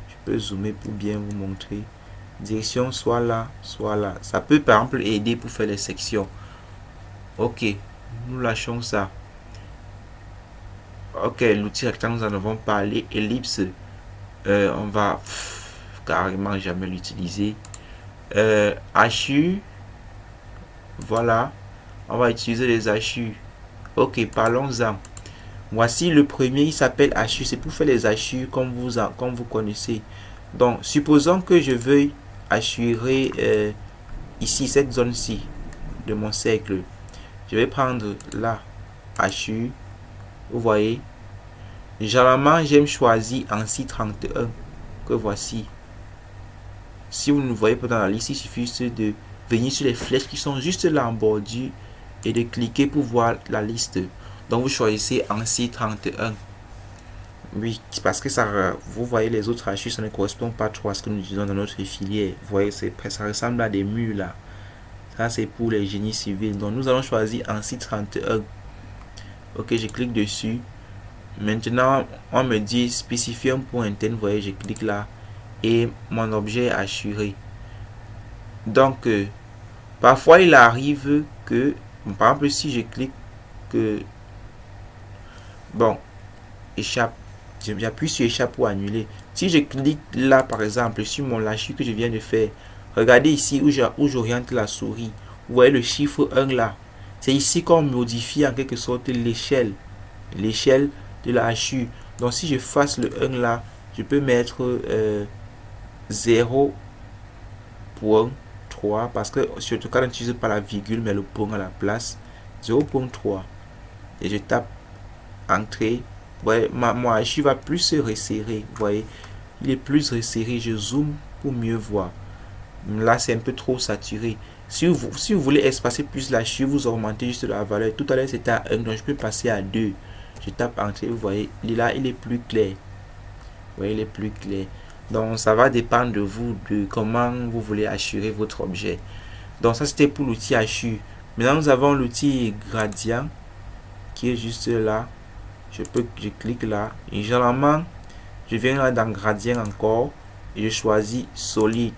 je peux zoomer pour bien vous montrer. Direction, soit là, soit là. Ça peut par exemple aider pour faire les sections. Ok, nous lâchons ça. Ok, l'outil rectangle, nous en avons parlé. Ellipse, on va carrément jamais l'utiliser. HU, voilà, on va utiliser les HU. Ok, parlons-en. Voici le premier, il s'appelle HU. C'est pour faire les HU comme vous connaissez. Donc, supposons que je veuille assurer ici, cette zone-ci de mon cercle. Je vais prendre là, HU. Vous voyez. Généralement, j'aime choisir en 631 que voici. Si vous ne voyez pas dans la liste, il suffit juste de venir sur les flèches qui sont juste là en bordure et de cliquer pour voir la liste. Donc, vous choisissez en 631. Oui, parce que ça, vous voyez les autres hachis, ça ne correspond pas trop à ce que nous utilisons dans notre filière. Vous voyez, ça ressemble à des murs là. Ça, c'est pour les génies civils. Donc, nous allons choisir en 631. Ok, je clique dessus. Maintenant, on me dit spécifier un point interne. Vous voyez, je clique là. Et mon objet est assuré. Donc, parfois, il arrive que, par exemple, si je clique que, bon, échappe. J'appuie sur échappe pour annuler. Si je clique là, par exemple, sur mon lâcher que je viens de faire, regardez ici où j'oriente la souris. Vous voyez le chiffre 1 là. C'est ici qu'on modifie en quelque sorte l'échelle. L'échelle de la HU. Donc si je fasse le 1 là, je peux mettre 0.3 parce que surtout quand on n'utilise pas la virgule mais le point à la place. 0.3. Et je tape entrée. Ouais, mon HU va plus se resserrer. Vous voyez, il est plus resserré. Je zoome pour mieux voir. Là, c'est un peu trop saturé. Si vous voulez espacer plus la HU, vous augmentez juste la valeur. Tout à l'heure, c'était à 1, donc je peux passer à 2. Je tape entrée, vous voyez, là, il est plus clair. Vous voyez, il est plus clair. Donc, ça va dépendre de vous, de comment vous voulez assurer votre objet. Donc, ça, c'était pour l'outil HU. Maintenant, nous avons l'outil gradient qui est juste là. Je clique là et généralement je viens là dans gradient encore et je choisis solide.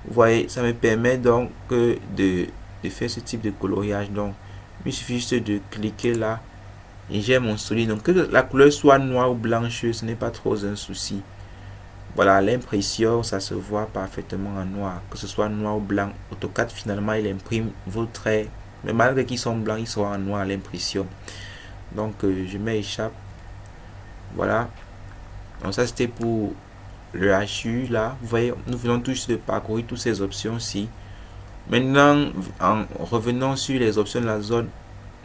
Vous voyez, ça me permet donc de faire ce type de coloriage. Donc il suffit juste de cliquer là et j'ai mon solide. Donc que la couleur soit noire ou blanche, ce n'est pas trop un souci. Voilà, l'impression ça se voit parfaitement en noir, que ce soit noir ou blanc. AutoCAD finalement il imprime vos traits, mais malgré qu'ils sont blancs, ils sont en noir à l'impression. Donc je mets échappe. Voilà. Donc ça c'était pour le HU là. Vous voyez, nous venons tous de parcourir toutes ces options-ci. Maintenant, en revenant sur les options de la zone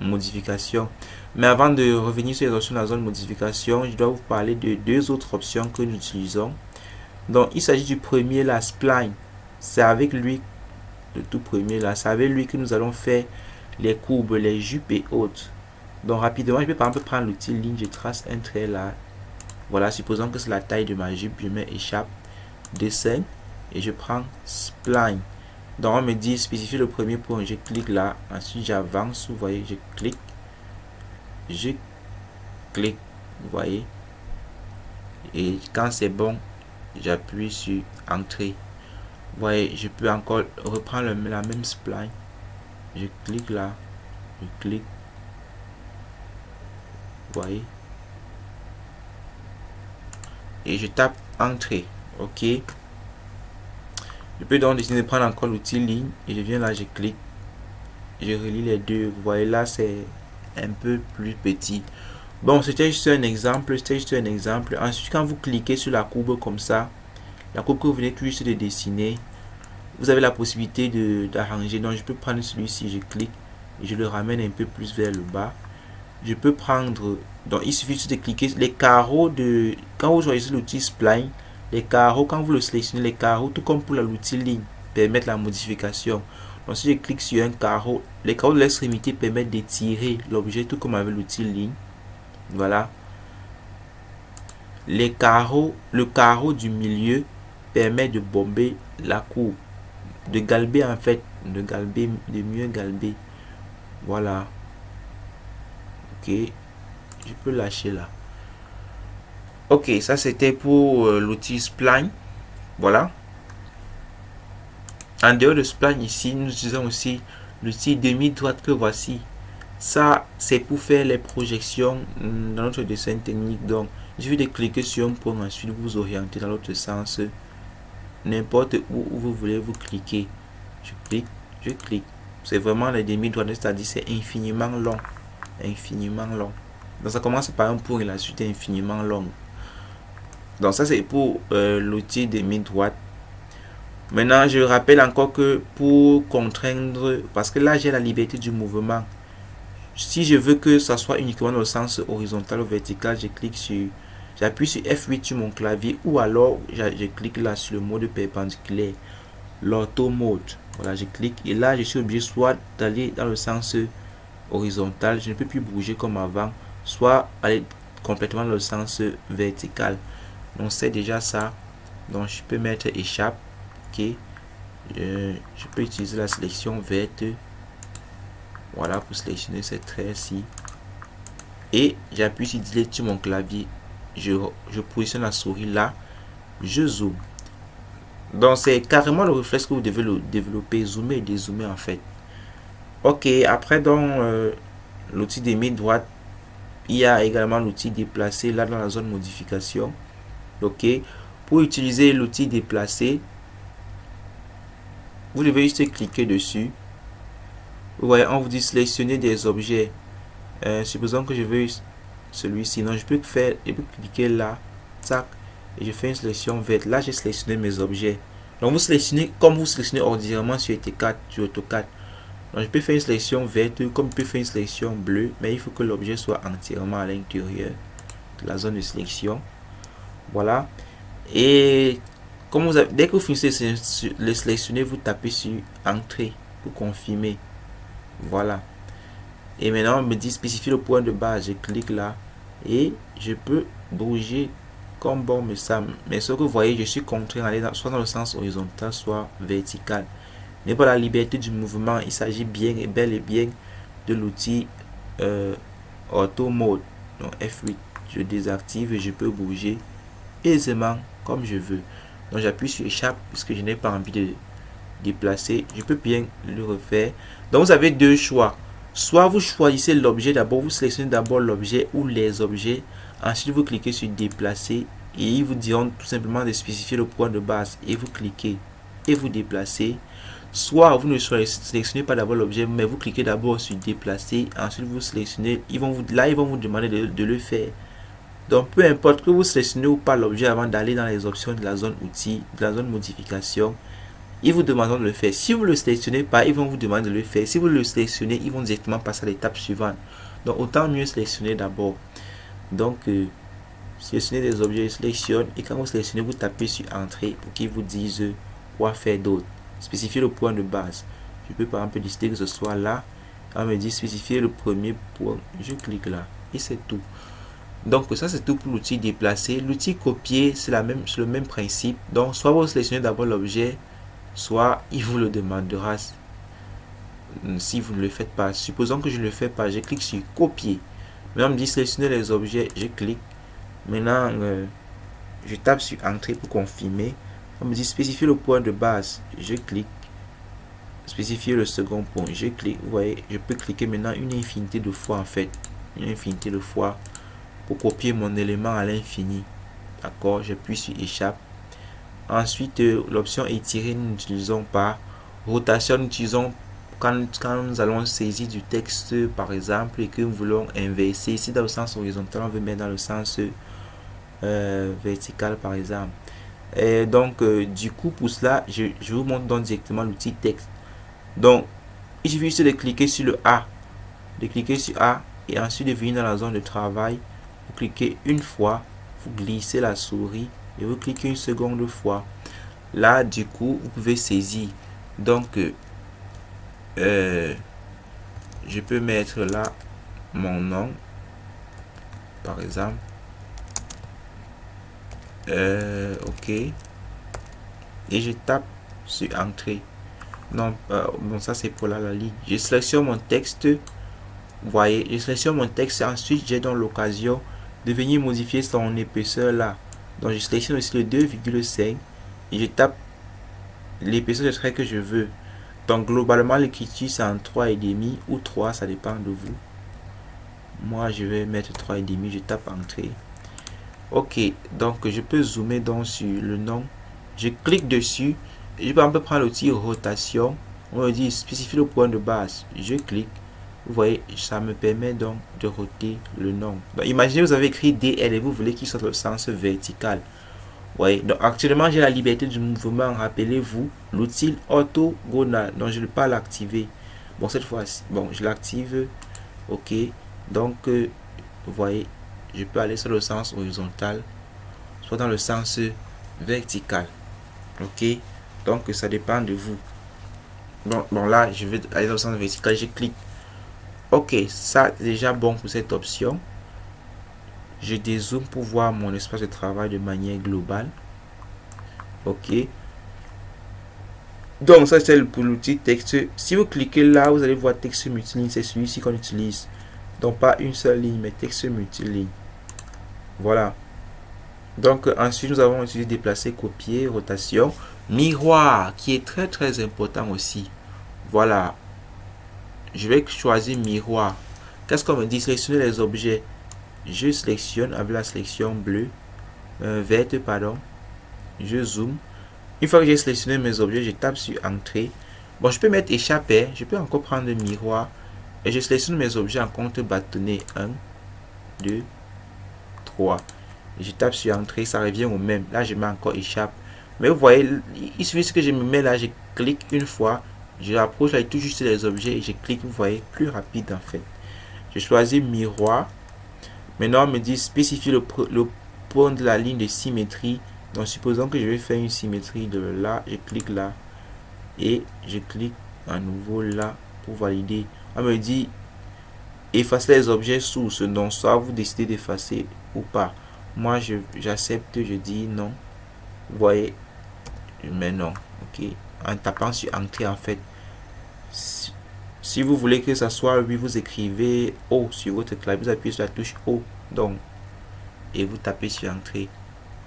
modification. Mais avant de revenir sur les options de la zone modification, je dois vous parler de deux autres options que nous utilisons. Donc, il s'agit du premier, la spline. C'est avec lui, le tout premier là, c'est avec lui que nous allons faire les courbes, les jupes et autres. Donc, rapidement, je peux par exemple prendre l'outil ligne, je trace un trait là. Voilà, supposons que c'est la taille de ma jupe, je mets échappe, dessin et je prends spline. Donc on me dit spécifier le premier point, je clique là, ensuite j'avance, vous voyez, je clique, vous voyez, et quand c'est bon, j'appuie sur entrée. Vous voyez, je peux encore reprendre la même spline, je clique là, je clique, vous voyez, et je tape entrée, ok. Je peux donc décider de prendre encore l'outil ligne et je viens là, je clique, je relie les deux. Vous voyez là, c'est un peu plus petit. Bon, c'était juste un exemple, Ensuite, quand vous cliquez sur la courbe comme ça, la courbe que vous venez tout juste de dessiner, vous avez la possibilité d'arranger. Donc, je peux prendre celui-ci, je clique et je le ramène un peu plus vers le bas. Je peux prendre, donc il suffit juste de cliquer les carreaux de, quand vous choisissez l'outil spline, les carreaux, quand vous le sélectionnez, les carreaux, tout comme pour l'outil ligne, permettent la modification. Donc si je clique sur un carreau, les carreaux de l'extrémité permettent d'étirer l'objet, tout comme avec l'outil ligne. Voilà. Les carreaux, le carreau du milieu permet de bomber la courbe, de galber en fait, de mieux galber. Voilà. Ok. Je peux lâcher là. Ok, ça c'était pour l'outil spline. Voilà. En dehors de spline ici, nous utilisons aussi l'outil demi-droite que voici. Ça, c'est pour faire les projections dans notre dessin technique. Donc, il suffit de cliquer sur un point, ensuite vous orientez dans l'autre sens. N'importe où vous voulez, vous cliquez. Je clique. C'est vraiment les demi-droites, c'est-à-dire c'est infiniment long. Infiniment long. Donc, ça commence par un point et la suite est infiniment longue. Donc ça c'est pour l'outil demi-droite. Maintenant je rappelle encore que pour contraindre, parce que là j'ai la liberté du mouvement. Si je veux que ça soit uniquement dans le sens horizontal ou vertical, j'appuie sur F8 sur mon clavier ou alors je clique là sur le mode perpendiculaire, l'auto mode. Voilà, je clique et là je suis obligé soit d'aller dans le sens horizontal, je ne peux plus bouger comme avant, soit aller complètement dans le sens vertical. Donc c'est déjà ça. Donc je peux mettre échappe. Ok. Je peux utiliser la sélection verte. Voilà pour sélectionner ces traits-ci. Et j'appuie sur delete sur mon clavier. Je positionne la souris là. Je zoome. Donc c'est carrément le réflexe que vous devez le développer. Zoomer et dézoomer en fait. Ok. Après donc l'outil des mains droite. Il y a également l'outil déplacer là dans la zone modification. Ok. Pour utiliser l'outil déplacer, vous devez juste cliquer dessus. Vous voyez, on vous dit sélectionner des objets. Supposons que je veux celui-ci. Donc je peux cliquer là, tac, et je fais une sélection verte. Là, j'ai sélectionné mes objets. Donc vous sélectionnez comme vous sélectionnez ordinairement sur AutoCAD, Donc je peux faire une sélection verte, comme je peux faire une sélection bleue, mais il faut que l'objet soit entièrement à l'intérieur de la zone de sélection. Voilà. Et comme vous avez, dès que vous finissez de le sélectionner, vous tapez sur entrée pour confirmer. Voilà. Et maintenant on me dit spécifier le point de base. Je clique là et je peux bouger comme bon me semble. Mais ce que vous voyez, je suis contraint d'aller soit dans le sens horizontal, soit vertical. Mais pour la liberté du mouvement, il s'agit bien et bel et bien de l'outil auto mode. Donc F8, je désactive et je peux bouger aisément comme je veux. Donc j'appuie sur échappe puisque je n'ai pas envie de déplacer. Je peux bien le refaire. Donc vous avez deux choix. Soit vous choisissez l'objet d'abord, vous sélectionnez d'abord l'objet ou les objets. Ensuite vous cliquez sur déplacer et ils vous diront tout simplement de spécifier le point de base et vous cliquez et vous déplacez. Soit vous ne sélectionnez pas d'abord l'objet, mais vous cliquez d'abord sur déplacer, ensuite vous sélectionnez, ils vont vous demander de le faire. Donc peu importe que vous sélectionnez ou pas l'objet avant d'aller dans les options de la zone outils, de la zone modification, ils vous demanderont de le faire. Si vous ne le sélectionnez pas, ils vont vous demander de le faire. Si vous le sélectionnez, ils vont directement passer à l'étape suivante. Donc autant mieux sélectionner d'abord. Donc sélectionnez des objets, sélectionne, et quand vous sélectionnez, vous tapez sur entrée pour qu'ils vous disent quoi faire d'autre. Spécifier le point de base. Je peux par exemple décider que ce soit là. On me dit spécifier le premier point. Je clique là et c'est tout. Donc ça c'est tout pour l'outil déplacer. L'outil copier, c'est le même principe. Donc soit vous sélectionnez d'abord l'objet, soit il vous le demandera si vous ne le faites pas. Supposons que je ne le fais pas, je clique sur copier. Maintenant on me dit sélectionner les objets, je clique. Maintenant je tape sur entrée pour confirmer. On me dit spécifier le point de base, je clique. Spécifier le second point, je clique. Vous voyez, je peux cliquer maintenant une infinité de fois en fait. Une infinité de fois pour copier mon élément à l'infini. D'accord, j'appuie sur échappe. Ensuite, l'option étirer, nous n'utilisons pas. Rotation, nous utilisons quand nous allons saisir du texte, par exemple, et que nous voulons inverser. Ici, dans le sens horizontal, on veut mettre dans le sens vertical, par exemple. Et donc, du coup, pour cela, je vous montre donc directement l'outil texte. Donc, il suffit juste de cliquer sur le A. De cliquer sur A et ensuite de venir dans la zone de travail. Vous cliquez une fois, vous glissez la souris et vous cliquez une seconde fois. Là, du coup, vous pouvez saisir. Donc, je peux mettre là mon nom, par exemple. Ok. Et je tape sur entrée. Non, bon, ça c'est pour la ligne. Je sélectionne mon texte. Vous voyez, je sélectionne mon texte et ensuite j'ai donc l'occasion de venir modifier son épaisseur là. Donc je sélectionne aussi le 2,5 et je tape l'épaisseur de trait que je veux. Donc globalement l'écriture c'est en 3,5 ou 3, ça dépend de vous. Moi je vais mettre 3,5, je tape entrée. Ok, donc je peux zoomer donc sur le nom. Je clique dessus et je peux un peu prendre l'outil rotation. On me dit spécifier le point de base. Je clique. Vous voyez, ça me permet donc de roter le nom. Donc, imaginez vous avez écrit DL et vous voulez qu'il soit dans le sens vertical. Vous voyez, donc actuellement j'ai la liberté du mouvement. Rappelez-vous, l'outil orthogonal. Donc je ne peux pas l'activer. Bon, cette fois-ci, bon, je l'active. Ok, donc vous voyez, je peux aller sur le sens horizontal, soit dans le sens vertical. Ok, donc ça dépend de vous. Bon là, je vais aller dans le sens vertical, je clique. Ok, ça déjà bon pour cette option. Je dézoome pour voir mon espace de travail de manière globale. Ok. Donc ça c'est pour l'outil texte. Si vous cliquez là, vous allez voir texte multiligne. C'est celui-ci qu'on utilise. Donc pas une seule ligne, mais texte multiligne. Voilà. Donc ensuite nous avons utilisé déplacer, copier, rotation, miroir qui est très important aussi. Voilà. Je vais choisir miroir. Qu'est-ce qu'on me dit? Sélectionner les objets. Je sélectionne avec la sélection bleue, verte pardon. Je zoome. Une fois que j'ai sélectionné mes objets, je tape sur entrée. Bon, je peux mettre échapper. Je peux encore prendre le miroir et je sélectionne mes objets en compte bâtonnet. 1, 2, 3. Et je tape sur entrée, ça revient au même. Là, je mets encore échappe. Mais vous voyez, il suffit que je me mets là, je clique une fois, je rapproche là, tout juste les objets et je clique, vous voyez, plus rapide en fait. Je choisis miroir. Maintenant, on me dit spécifier le point de la ligne de symétrie. Donc, supposons que je vais faire une symétrie de là, je clique là et je clique à nouveau là pour valider. On me dit effacer les objets sources. Donc, soit vous décidez d'effacer ou pas. Moi, j'accepte, je dis non. Vous voyez, je mets non. Ok, en tapant sur entrée en fait. Si vous voulez que ça soit oui, vous écrivez O sur votre clavier, vous appuyez sur la touche O. Donc, et vous tapez sur entrée.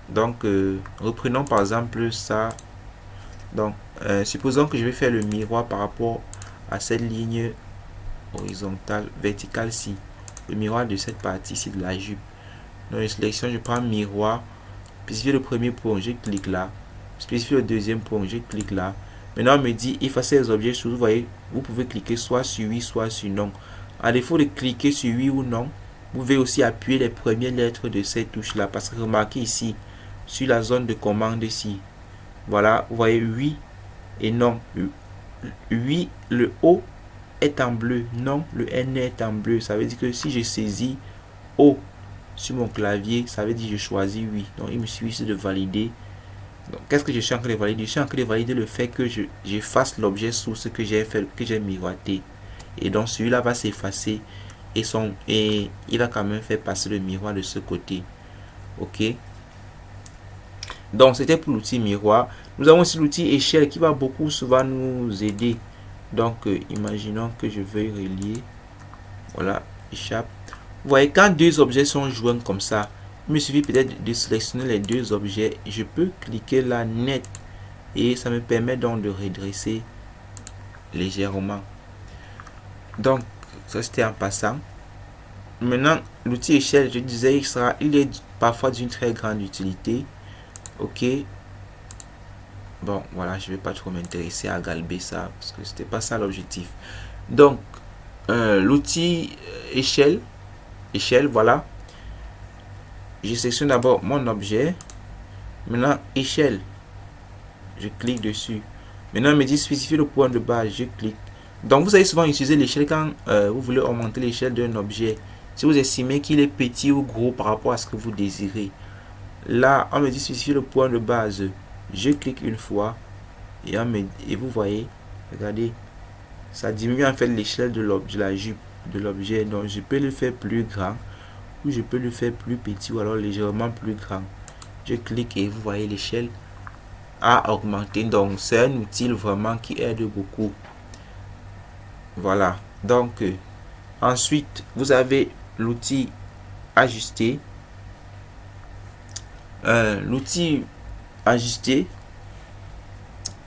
Donc, reprenons par exemple ça. Donc, supposons que je vais faire le miroir par rapport à cette ligne horizontale, verticale-ci. Le miroir de cette partie-ci de la jupe. Donc, je sélectionne, je prends miroir. Spécifier le premier point, je clique là. Spécifier le deuxième point, je clique là. Maintenant, on me dit effacer les objets sous. Vous voyez, vous pouvez cliquer soit sur oui, soit sur non. À défaut de cliquer sur oui ou non, Vous pouvez aussi appuyer les premières lettres de ces touches là, parce que remarquez ici sur la zone de commande ici, voilà, vous voyez oui et non. Oui, le O est en bleu, non, le N est en bleu. Ça veut dire que si je saisis O sur mon clavier, ça veut dire que je choisis oui. Donc il me suffit de valider. Donc qu'est-ce que je suis en train de valider? Je suis en train de valider le fait que j'efface l'objet source que j'ai fait, que j'ai miroité. Et donc celui-là va s'effacer et il va quand même faire passer le miroir de ce côté. Ok. Donc c'était pour l'outil miroir. Nous avons aussi l'outil échelle qui va beaucoup souvent nous aider. Donc imaginons que je veuille relier. Voilà, échappe. Vous voyez, quand deux objets sont joints comme ça, il me suffit peut-être de sélectionner les deux objets. Je peux cliquer là net et ça me permet donc de redresser légèrement. Donc ça c'était en passant. Maintenant l'outil échelle, je disais, il est parfois d'une très grande utilité. Ok. Bon voilà, je vais pas trop m'intéresser à galber ça parce que c'était pas ça l'objectif. Donc l'outil échelle, voilà. Je sélectionne d'abord mon objet. Maintenant échelle, je clique dessus. Maintenant il me dit spécifier le point de base, je clique. Donc vous allez souvent utiliser l'échelle quand vous voulez augmenter l'échelle d'un objet. Si vous estimez qu'il est petit ou gros par rapport à ce que vous désirez. Là on me dit spécifier le point de base. Je clique une fois et vous voyez, regardez, ça diminue en fait l'échelle de la jupe de l'objet. Donc je peux le faire plus grand ou je peux le faire plus petit ou alors légèrement plus grand. Je clique et vous voyez l'échelle a augmenté. Donc c'est un outil vraiment qui aide beaucoup. Voilà. Donc ensuite vous avez l'outil ajuster. L'outil ajuster,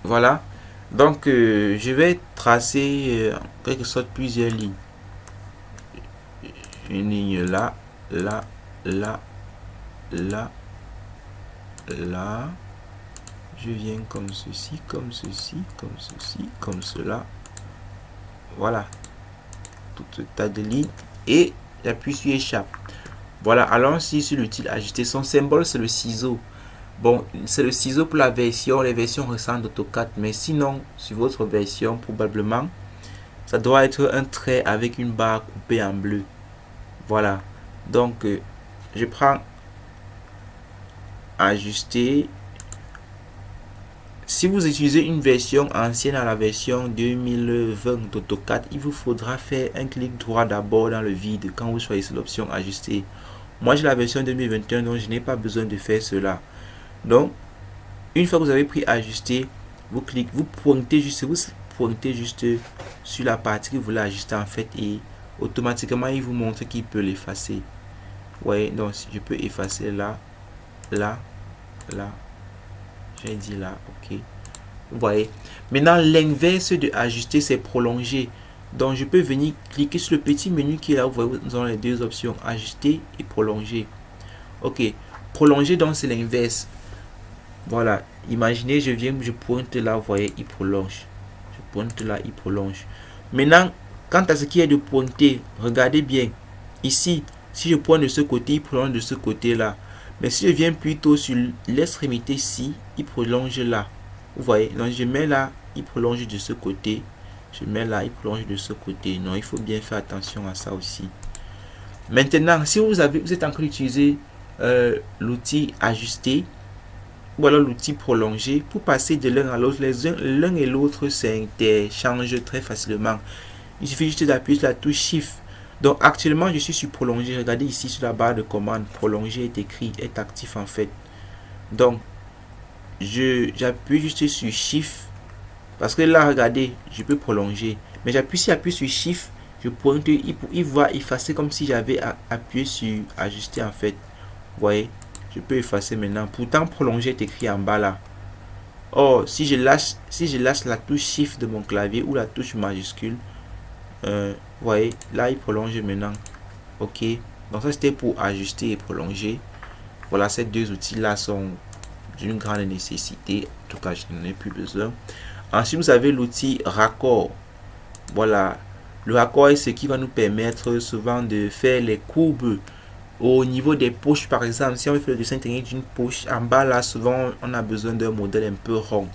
voilà. Donc je vais tracer en quelque sorte plusieurs lignes. Une ligne là, là, là, là, là. Je viens comme ceci, comme ceci, comme ceci, comme cela. Voilà. Tout ce tas de lignes. Et j'appuie sur échappe. Voilà. Allons-y sur l'outil ajuster. Son symbole c'est le ciseau. Bon, c'est le ciseau pour les versions récentes d'AutoCAD. Mais sinon, sur votre version, probablement, ça doit être un trait avec une barre coupée en bleu. Voilà. Donc, je prends ajuster. Si vous utilisez une version ancienne à la version 2020 d'AutoCAD, il vous faudra faire un clic droit d'abord dans le vide quand vous choisissez l'option ajuster. Moi, j'ai la version 2021, donc je n'ai pas besoin de faire cela. Donc, une fois que vous avez pris ajuster, vous cliquez, vous pointez juste sur la partie que vous voulez ajuster en fait et automatiquement il vous montre qu'il peut l'effacer. Ouais, donc je peux effacer là, là, là. J'ai dit là, ok. Vous voyez. Maintenant, l'inverse de ajuster, c'est prolonger. Donc, je peux venir cliquer sur le petit menu qui est là. Vous voyez, nous avons les deux options, ajuster et prolonger. Ok. Prolonger, donc, c'est l'inverse. Voilà, imaginez, je pointe là, vous voyez, il prolonge. Je pointe là, il prolonge. Maintenant, quant à ce qui est de pointer, regardez bien. Ici, si je pointe de ce côté, il prolonge de ce côté-là. Mais si je viens plutôt sur l'extrémité ici, il prolonge là. Vous voyez, donc je mets là, il prolonge de ce côté. Je mets là, il prolonge de ce côté. Non, il faut bien faire attention à ça aussi. Maintenant, si vous êtes en train d'utiliser l'outil ajuster, ou alors l'outil prolonger, pour passer de l'un à l'autre, l'un et l'autre s'interchangent très facilement. Il suffit juste d'appuyer sur la touche Shift. Donc actuellement je suis sur prolonger. Regardez ici sur la barre de commande, prolonger est écrit, est actif en fait. Donc j'appuie juste sur Shift parce que là regardez, je peux prolonger. Mais j'appuie sur Shift, je pointe, il va effacer comme si j'avais appuyé sur ajuster en fait. Vous voyez, je peux effacer maintenant. Pourtant prolonger est écrit en bas là. Or si je lâche la touche Shift de mon clavier ou la touche majuscule, vous voyez, là il prolonge maintenant. Ok, donc ça c'était pour ajuster et prolonger. Voilà, ces deux outils là sont d'une grande nécessité. En tout cas, je n'en ai plus besoin. Ensuite, vous avez l'outil raccord. Voilà, Le raccord est ce qui va nous permettre souvent de faire les courbes au niveau des poches. Par exemple, si on veut faire le dessin technique d'une poche, en bas là, souvent on a besoin d'un modèle un peu rond.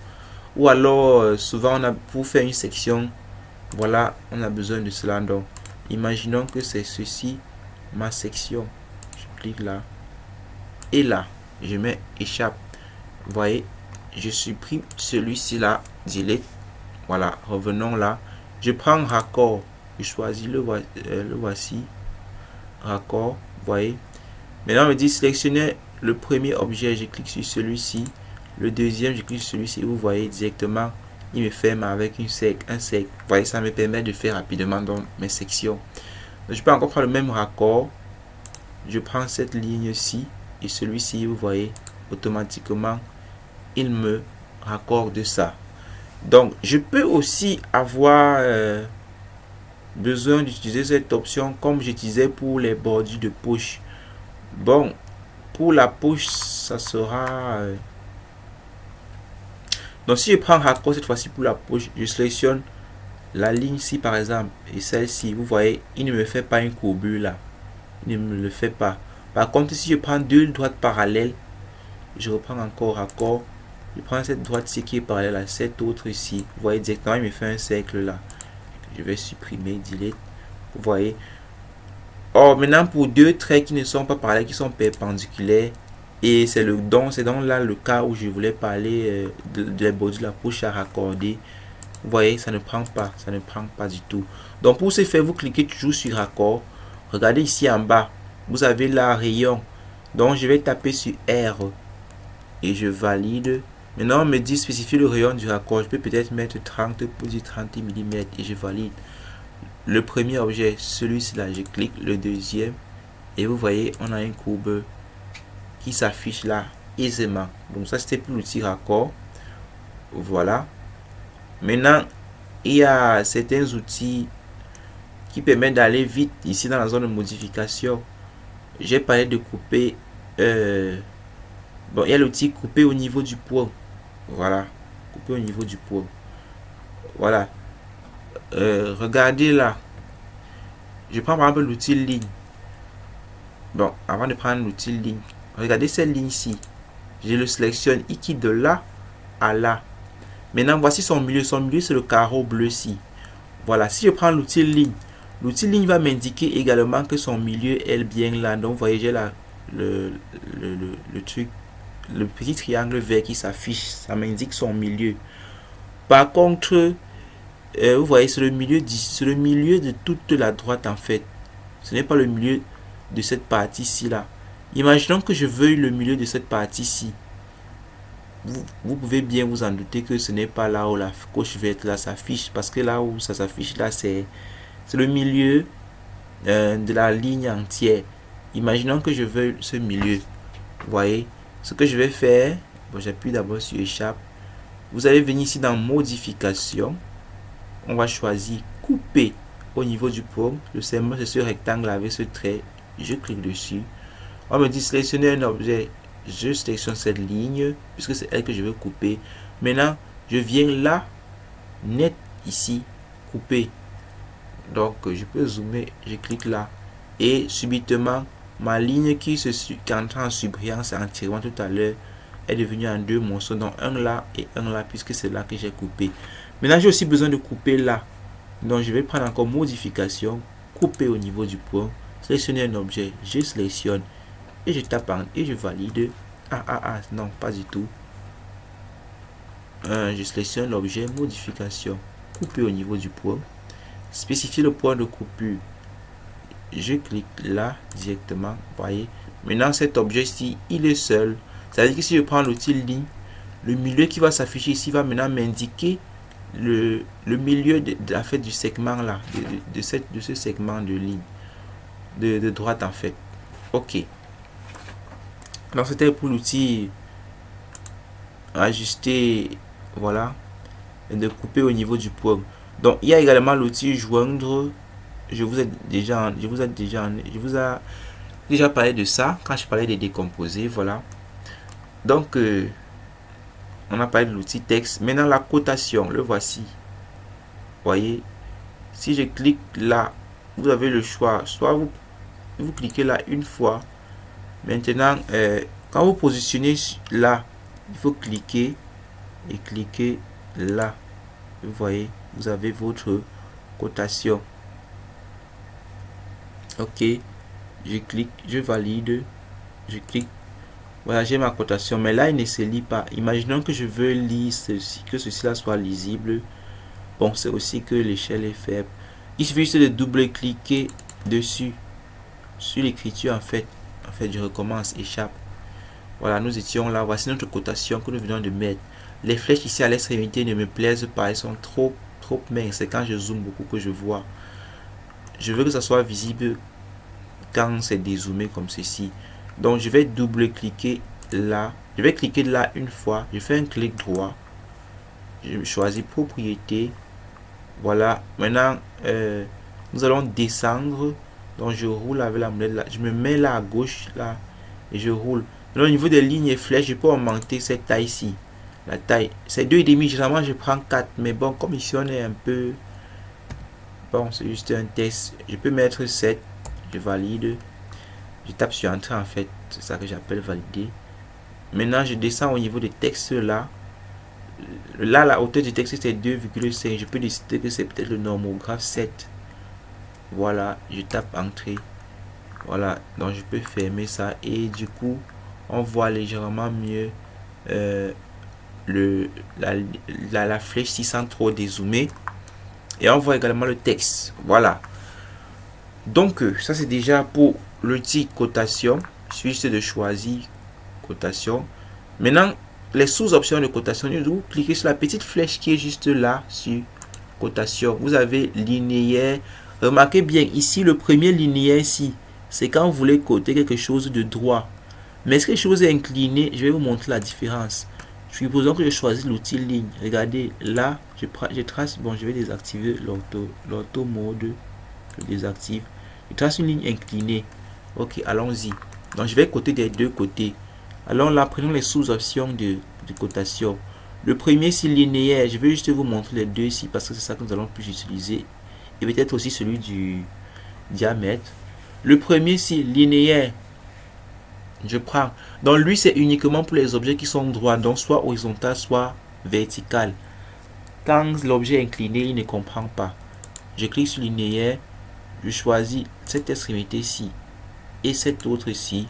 Ou alors, souvent on a, pour faire une section, voilà, on a besoin de cela. Donc, imaginons que c'est ceci, ma section. Je clique là. Et là, je mets échappe. Vous voyez, je supprime celui-ci là, delete. Voilà, revenons là. Je prends raccord. Je choisis le voici. Raccord, vous voyez. Maintenant, on me dit sélectionner le premier objet. Je clique sur celui-ci. Le deuxième, je clique sur celui-ci. Vous voyez directement, il me ferme avec un cercle. Vous voyez, ça me permet de faire rapidement dans mes sections. Donc, je peux encore prendre le même raccord. Je prends cette ligne-ci et celui-ci, vous voyez, automatiquement, il me raccorde ça. Donc, je peux aussi avoir besoin d'utiliser cette option comme j'utilisais pour les bordures de poche. Bon, pour la poche, ça sera... donc, si je prends raccord cette fois-ci pour la poche, je sélectionne la ligne-ci par exemple et celle-ci. Vous voyez, il ne me fait pas une courbure là. Il ne me le fait pas. Par contre, si je prends deux droites parallèles, je reprends encore raccord. Je prends cette droite-ci qui est parallèle à cette autre ici. Vous voyez directement, il me fait un cercle là. Je vais supprimer, delete. Vous voyez. Or, maintenant, pour deux traits qui ne sont pas parallèles, qui sont perpendiculaires, et c'est donc là le cas où je voulais parler de la bordure de la poche à raccorder. Vous voyez, ça ne prend pas du tout. Donc, pour ce faire, vous cliquez toujours sur raccord. Regardez ici en bas, vous avez là rayon. Donc, je vais taper sur R et je valide. Maintenant, on me dit spécifier le rayon du raccord. Je peux peut-être mettre 30 pour dire 30 mm et je valide. Le premier objet, celui-ci là, je clique. Le deuxième, et vous voyez, on a une courbe qui s'affiche là aisément. Donc, ça, c'était pour l'outil raccord. Voilà. Maintenant, il y a certains outils qui permettent d'aller vite ici dans la zone de modification. J'ai parlé de couper. Bon, il y a l'outil couper au niveau du point. Voilà, couper au niveau du point. Voilà. Regardez là. Je prends par exemple l'outil ligne. Bon, avant de prendre l'outil ligne, regardez cette ligne-ci. Je le sélectionne, il quitte de là à là. Maintenant, voici son milieu. Son milieu, c'est le carreau bleu-ci. Voilà, si je prends l'outil ligne va m'indiquer également que son milieu est bien là. Donc, vous voyez, j'ai là le truc, le petit triangle vert qui s'affiche. Ça m'indique son milieu. Par contre, vous voyez, c'est le milieu de toute la droite en fait. Ce n'est pas le milieu de cette partie-ci là. Imaginons que je veuille le milieu de cette partie-ci. Vous pouvez bien vous en douter que ce n'est pas là où la coche verte là s'affiche, parce que là où ça s'affiche là, c'est le milieu de la ligne entière. Imaginons que je veux ce milieu. Vous voyez, ce que je vais faire, bon, j'appuie d'abord sur échappe. Vous allez venir ici dans modification. On va choisir couper au niveau du point. Le symbole, c'est ce rectangle avec ce trait. Je clique dessus. On me dit sélectionner un objet. Je sélectionne cette ligne puisque c'est elle que je veux couper. Maintenant, je viens là, net ici, couper. Donc, je peux zoomer, je clique là. Et subitement, ma ligne qui entrait en surbrillance entièrement tout à l'heure est devenue en deux morceaux. Donc, un là et un là puisque c'est là que j'ai coupé. Maintenant, j'ai aussi besoin de couper là. Donc, je vais prendre encore modification, couper au niveau du point, sélectionner un objet, je sélectionne. Et je tape et je valide. Non, pas du tout. Je sélectionne l'objet, modification, couper au niveau du point. Spécifier le point de coupure. Je clique là directement. Voyez. Maintenant, cet objet-ci, il est seul. C'est-à-dire que si je prends l'outil ligne, le milieu qui va s'afficher ici va maintenant m'indiquer le milieu de la fait du segment là, de ce segment de ligne, de droite en fait. Ok. Donc c'était pour l'outil ajuster, voilà, et de couper au niveau du point. Donc il y a également l'outil joindre. Je vous ai déjà parlé de ça quand je parlais des décomposés, voilà. Donc on a parlé de l'outil texte. Maintenant la cotation, le voici. Voyez, Si je clique là, vous avez le choix. Soit vous cliquez là une fois. Maintenant, quand vous positionnez là, il faut cliquer et cliquer là. Vous voyez, vous avez votre cotation. Ok, je clique, je valide, je clique. Voilà, j'ai ma cotation, mais là, il ne se lit pas. Imaginons que je veux lire ceci, que ceci là soit lisible. Bon, c'est aussi que l'échelle est faible. Il suffit juste de double-cliquer dessus, sur l'écriture en fait. En fait, je recommence, échappe. Voilà, nous étions là. Voici notre cotation que nous venons de mettre. Les flèches ici à l'extrémité ne me plaisent pas. Elles sont trop minces. C'est quand je zoome beaucoup que je vois. Je veux que ça soit visible quand c'est dézoomé comme ceci. Donc, je vais double-cliquer là. Je vais cliquer là une fois. Je fais un clic droit. Je choisis propriété. Voilà. Maintenant, nous allons descendre. Donc, je roule avec la molette là. Je me mets là à gauche là. Et je roule. Maintenant, au niveau des lignes et flèches, je peux augmenter cette taille-ci. La taille, c'est 2,5. Généralement, je prends 4. Mais bon, comme ici, on est un peu... Bon, c'est juste un test. Je peux mettre 7. Je valide. Je tape sur Entrée en fait. C'est ça que j'appelle valider. Maintenant, je descends au niveau des textes là. Là, la hauteur du texte, c'est 2,5. Je peux décider que c'est peut-être le normographe 7. Voilà, je tape Entrée. Voilà, donc je peux fermer ça. Et du coup, on voit légèrement mieux la flèche si sans trop dézoomer. Et on voit également le texte. Voilà. Donc, ça c'est déjà pour l'outil cotation. Il suffit juste de choisir cotation. Maintenant, les sous-options de cotation, vous cliquez sur la petite flèche qui est juste là sur cotation. Vous avez linéaire. Remarquez bien, ici, le premier linéaire ici, c'est quand vous voulez coter quelque chose de droit. Mais si quelque chose est incliné, je vais vous montrer la différence. Supposons que je choisis l'outil ligne. Regardez, là, je trace. Bon, je vais désactiver l'auto mode. Je désactive. Je trace une ligne inclinée. Ok, allons-y. Donc, je vais coter des deux côtés. Alors là, prenons les sous-options de cotation. Le premier, c'est linéaire. Je vais juste vous montrer les deux ici parce que c'est ça que nous allons plus utiliser. Et peut-être aussi celui du diamètre. Le premier, c'est linéaire. Je prends. Donc lui, c'est uniquement pour les objets qui sont droits, donc soit horizontal, soit vertical. Quand l'objet est incliné, il ne comprend pas. Je clique sur linéaire. Je choisis cette extrémité-ci et cette autre-ci.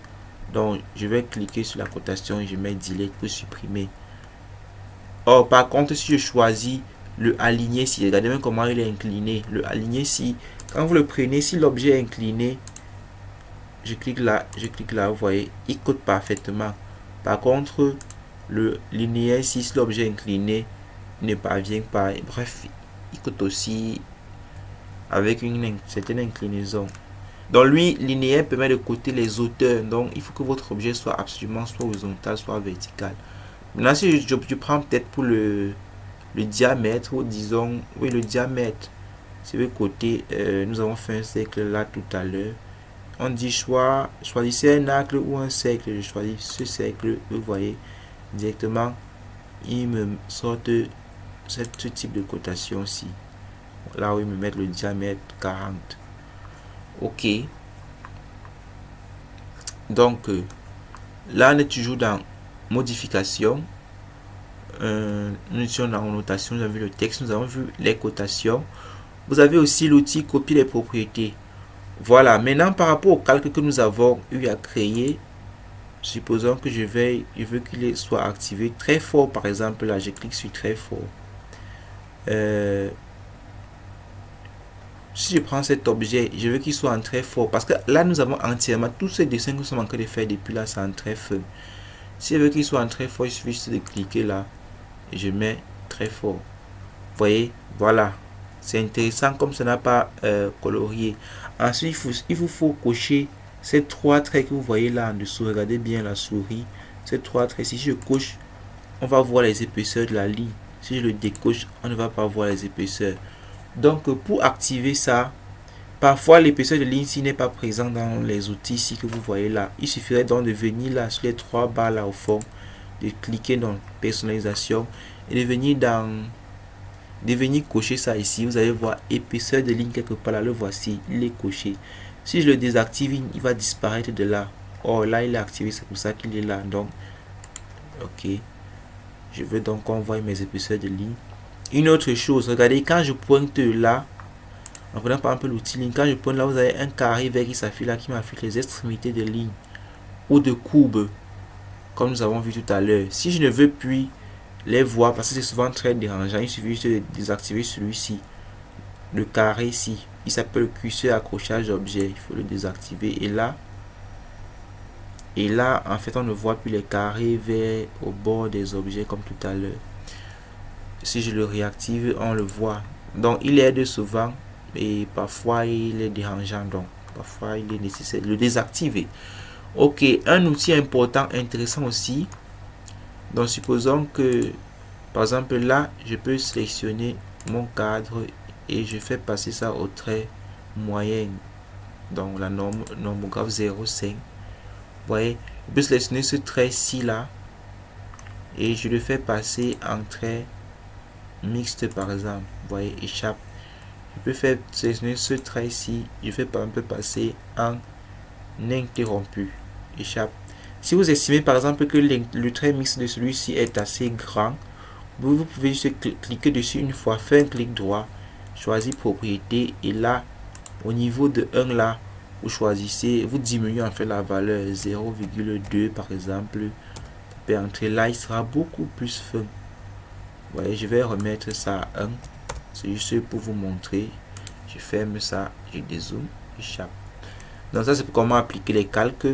Donc, je vais cliquer sur la cotation et je mets delete pour supprimer. Or, par contre, si je choisis le aligner ici, regardez même comment il est incliné. Le aligner ici, quand vous le prenez, si l'objet est incliné, je clique là, vous voyez, il code parfaitement. Par contre, le linéaire ici, si l'objet est incliné, il ne parvient pas. Bref, il code aussi avec une certaine inclinaison. Donc lui, linéaire permet de coter les hauteurs. Donc il faut que votre objet soit absolument soit horizontal, soit vertical. Maintenant, si je prends peut-être pour le diamètre, ou disons, oui, le diamètre. Si vous côté, nous avons fait un cercle là tout à l'heure. On dit choisissez un arc ou un cercle. Je choisis ce cercle. Vous voyez directement, il me sort ce type de cotation-ci. Là où il me met le diamètre 40. Ok. Donc, là, on est toujours dans modification. Nous étions dans notation, nous avons vu le texte, nous avons vu les cotations. Vous avez aussi l'outil copier les propriétés. Voilà, maintenant par rapport au calque que nous avons eu à créer, supposons que je veux qu'il soit activé très fort, par exemple, là je clique sur très fort. Si je prends cet objet, je veux qu'il soit en très fort, parce que là nous avons entièrement tous ces dessins que nous sommes en train de faire depuis là, c'est en très faible. Si je veux qu'il soit en très fort, il suffit juste de cliquer là et je mets très fort. Vous voyez, voilà. C'est intéressant comme ça n'a pas colorié. Ensuite, il vous faut cocher ces trois traits que vous voyez là en dessous. Regardez bien la souris. Ces trois traits. Si je coche, on va voir les épaisseurs de la ligne. Si je le décoche, on ne va pas voir les épaisseurs. Donc, pour activer ça, parfois l'épaisseur de ligne ici n'est pas présent dans les outils ici que vous voyez là. Il suffirait donc de venir là sur les trois barres là au fond, de cliquer dans personnalisation et de venir dans de venir cocher ça ici. Vous allez voir épaisseur de ligne quelque part là. Le voici, il est coché. Si je le désactive, il va disparaître de là. Oh, là, il est activé, c'est pour ça qu'il est là. Donc, ok. Je veux donc qu'on voit mes épaisseurs de ligne. Une autre chose, regardez, quand je pointe là, en prenant par exemple l'outil ligne, quand je pointe là, vous avez un carré vert qui s'affiche là, qui m'affiche les extrémités de ligne ou de courbe, comme nous avons vu tout à l'heure. Si je ne veux plus les voir, parce que c'est souvent très dérangeant, il suffit juste de désactiver celui-ci, le carré ici. Il s'appelle curseur accrochage objet. Il faut le désactiver. Et là, en fait, on ne voit plus les carrés verts au bord des objets comme tout à l'heure. Si je le réactive, on le voit. Donc, il aide souvent et parfois il est dérangeant. Donc, parfois il est nécessaire de le désactiver. Ok, un outil important, intéressant aussi. Donc, supposons que, par exemple, là, je peux sélectionner mon cadre et je fais passer ça au trait moyen. Donc, la normographe 0,5. Vous voyez, je peux sélectionner ce trait-ci là et je le fais passer en trait mixte par exemple. Vous voyez, échappe. Je peux faire sélectionner ce trait-ci, je fais par exemple passer en interrompu, échappe. Si vous estimez par exemple que le trait mixte de celui-ci est assez grand, vous pouvez juste cliquer dessus une fois, faire un clic droit, choisir propriété et là, au niveau de 1 là, vous choisissez, vous diminuez en fait la valeur 0,2 par exemple. Et entrer là, il sera beaucoup plus fin. Vous voyez, je vais remettre ça à 1. C'est juste pour vous montrer. Je ferme ça, je dézoome, échappe. Donc ça c'est pour comment appliquer les calques.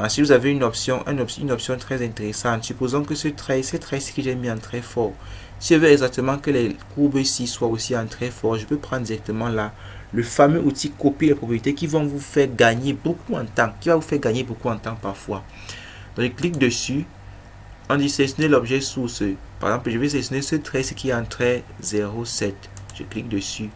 Si vous avez une option très intéressante, supposons que ce trait que j'ai mis en très fort, si je veux exactement que les courbes ici soient aussi en très fort, je peux prendre directement là le fameux outil copier les propriétés qui vont vous faire gagner beaucoup en temps, parfois. Donc je clique dessus, on dit sélectionner l'objet source. Par exemple, je vais sélectionner ce trait qui est en trait 0,7. Je clique dessus.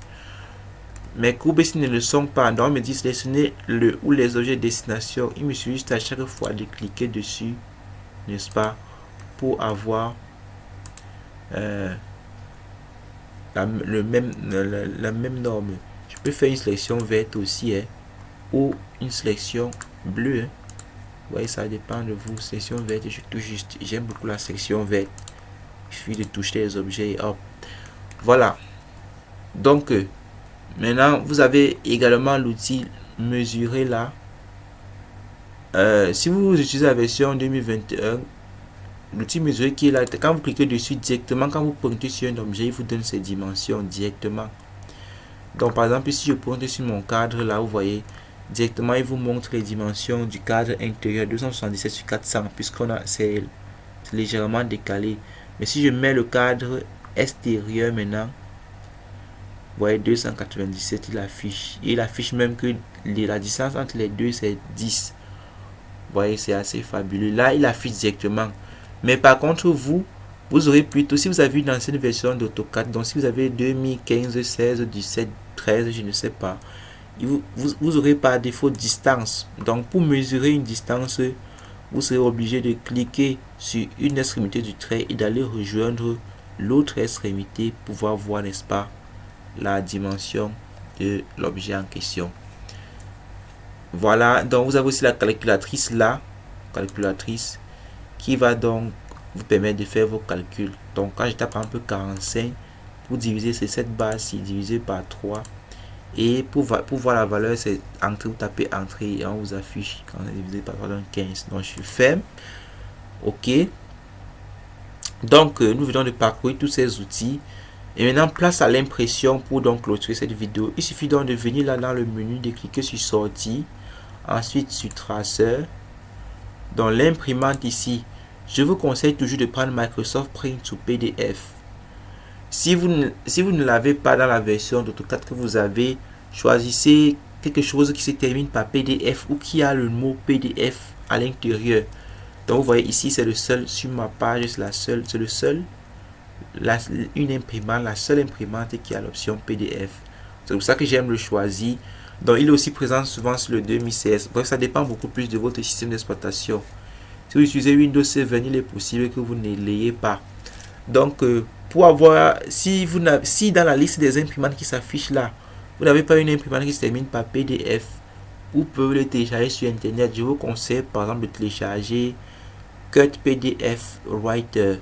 Mes courbes ici ne le sont pas, donc on me dit sélectionner le ou les objets destination. Il me suffit juste à chaque fois de cliquer dessus, n'est-ce pas, pour avoir la même norme. Je peux faire une sélection verte aussi, ou une sélection bleue. Vous voyez, ça dépend de vous. Sélection verte, je touche juste. J'aime beaucoup la section verte. Il suffit de toucher les objets et hop. Voilà. Donc, maintenant, vous avez également l'outil mesurer là. Si vous utilisez la version 2021, l'outil mesurer qui est là, quand vous cliquez dessus directement, quand vous pointez sur un objet, il vous donne ses dimensions directement. Donc, par exemple, si je pointe sur mon cadre là, vous voyez, directement, il vous montre les dimensions du cadre intérieur 277 sur 400, c'est légèrement décalé. Mais si je mets le cadre extérieur maintenant, vous voyez 297, il affiche même que la distance entre les deux c'est 10. Vous voyez, c'est assez fabuleux. Là, il affiche directement. Mais par contre, vous aurez plutôt, si vous avez une ancienne version d'AutoCAD, donc si vous avez 2015, 16, 17, 13, je ne sais pas, vous aurez par défaut distance. Donc pour mesurer une distance, vous serez obligé de cliquer sur une extrémité du trait et d'aller rejoindre l'autre extrémité pour pouvoir voir, n'est-ce pas, la dimension de l'objet en question. Voilà, donc vous avez aussi la calculatrice là, qui va donc vous permettre de faire vos calculs. Donc quand je tape un peu 45, pour diviser ces 7 bases, divisé par 3. Et pour voir la valeur, c'est entrée, vous tapez entrée et on vous affiche quand c'est divisé par 15. Donc je suis ferme. Ok. Donc nous venons de parcourir tous ces outils. Et maintenant, place à l'impression pour donc clôturer cette vidéo. Il suffit donc de venir là dans le menu, de cliquer sur sortie. Ensuite sur traceur. Dans l'imprimante ici, je vous conseille toujours de prendre Microsoft Print ou PDF. Si vous ne l'avez pas dans la version d'AutoCAD que vous avez, choisissez quelque chose qui se termine par PDF ou qui a le mot PDF à l'intérieur. Donc vous voyez ici, c'est le seul sur ma page, la seule imprimante qui a l'option PDF. C'est pour ça que j'aime le choisir. Donc il est aussi présent souvent sur le 2016. Bref, ça dépend beaucoup plus de votre système d'exploitation. Si vous utilisez Windows 7, il est possible que vous ne l'ayez pas. Donc pour avoir, si dans la liste des imprimantes qui s'affiche là, vous n'avez pas une imprimante qui se termine par PDF, vous pouvez le télécharger sur internet. Je vous conseille par exemple de télécharger Cut PDF Writer,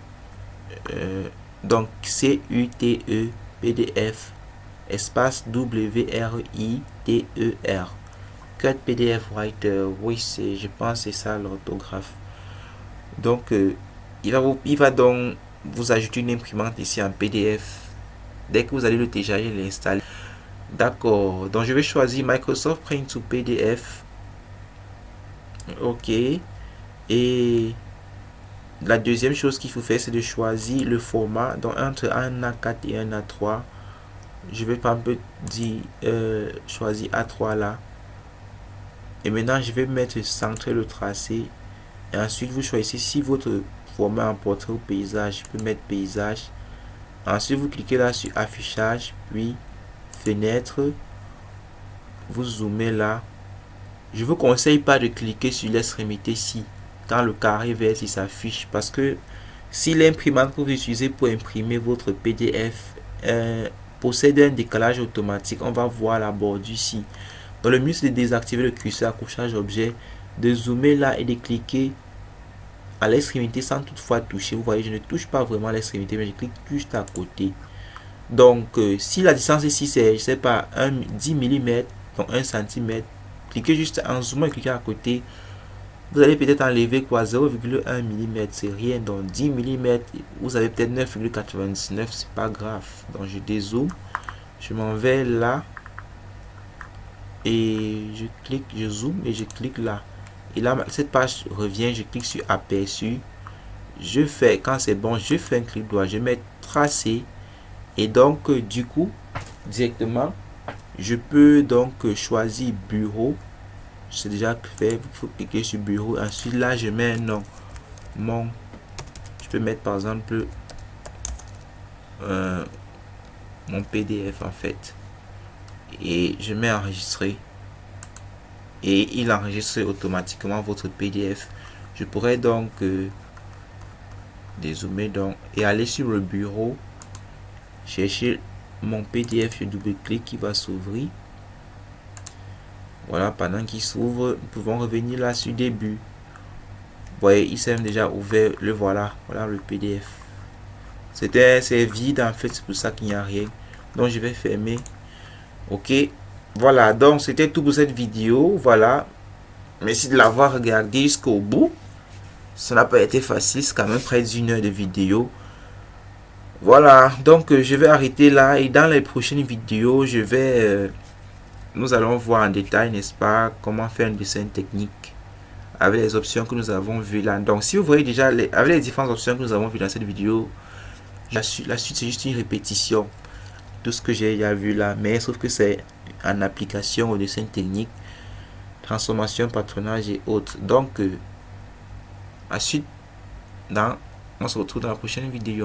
donc CUTE PDF espace WRITER, Cut PDF Writer. Oui, c'est, je pense c'est ça l'orthographe. Donc il va donc vous ajouter une imprimante ici en PDF. Dès que vous allez le télécharger, l'installer. D'accord, donc je vais choisir Microsoft Print to PDF. Ok. Et la deuxième chose qu'il faut faire, c'est de choisir le format. Donc entre un A4 et un A3, je vais pas peu dire choisir A3 là. Et maintenant je vais mettre centrer le tracé. Et ensuite vous choisissez si votre format en portrait ou paysage. Je peux mettre paysage. Ensuite vous cliquez là sur affichage, puis fenêtre. Vous zoomez là. Je vous conseille pas de cliquer sur l'extrémité ici quand le carré vert s'affiche, parce que si l'imprimante que vous utilisez pour imprimer votre PDF possède un décalage automatique, on va voir la bordure ici. Donc le mieux c'est de désactiver le curseur accrochage objet, de zoomer là et de cliquer à l'extrémité sans toutefois toucher. Vous voyez, je ne touche pas vraiment à l'extrémité, mais je clique juste à côté. Donc si la distance ici c'est, je sais pas, 10 mm, donc 1 cm, cliquez juste en zoomant et cliquez à côté. Vous allez peut-être enlever quoi, 0,1 mm, c'est rien. Donc 10 mm, vous avez peut-être 9,99, c'est pas grave. Donc je dézoome, je m'en vais là et je clique, je zoome et je clique là. Et là, cette page revient, je clique sur aperçu. Je fais, quand c'est bon, je fais un clic droit, je mets tracé. Et donc, du coup, directement, je peux donc choisir bureau. C'est déjà fait, il faut cliquer sur bureau. Ensuite, là, je mets un nom. Je peux mettre par exemple mon PDF en fait. Et je mets enregistrer. Et il enregistre automatiquement votre PDF. Je pourrais donc dézoomer donc et aller sur le bureau, chercher mon PDF, je double-clique, qui va s'ouvrir. Voilà, pendant qu'il s'ouvre, nous pouvons revenir là sur début. Vous voyez, il s'est déjà ouvert, le voilà, voilà le PDF. C'est vide en fait, c'est pour ça qu'il n'y a rien. Donc je vais fermer. Ok, voilà, donc c'était tout pour cette vidéo. Voilà, merci de l'avoir regardé jusqu'au bout. Ça n'a pas été facile, c'est quand même près d'une heure de vidéo. Voilà, donc je vais arrêter là et dans les prochaines vidéos, nous allons voir en détail, n'est-ce pas, comment faire un dessin technique avec les options que nous avons vues là. Donc si vous voyez déjà, avec les différentes options que nous avons vues dans cette vidéo, la suite c'est juste une répétition de tout ce que j'ai déjà vu là, mais sauf que c'est en application au dessin technique, transformation, patronage et autres. Donc ensuite, on se retrouve dans la prochaine vidéo.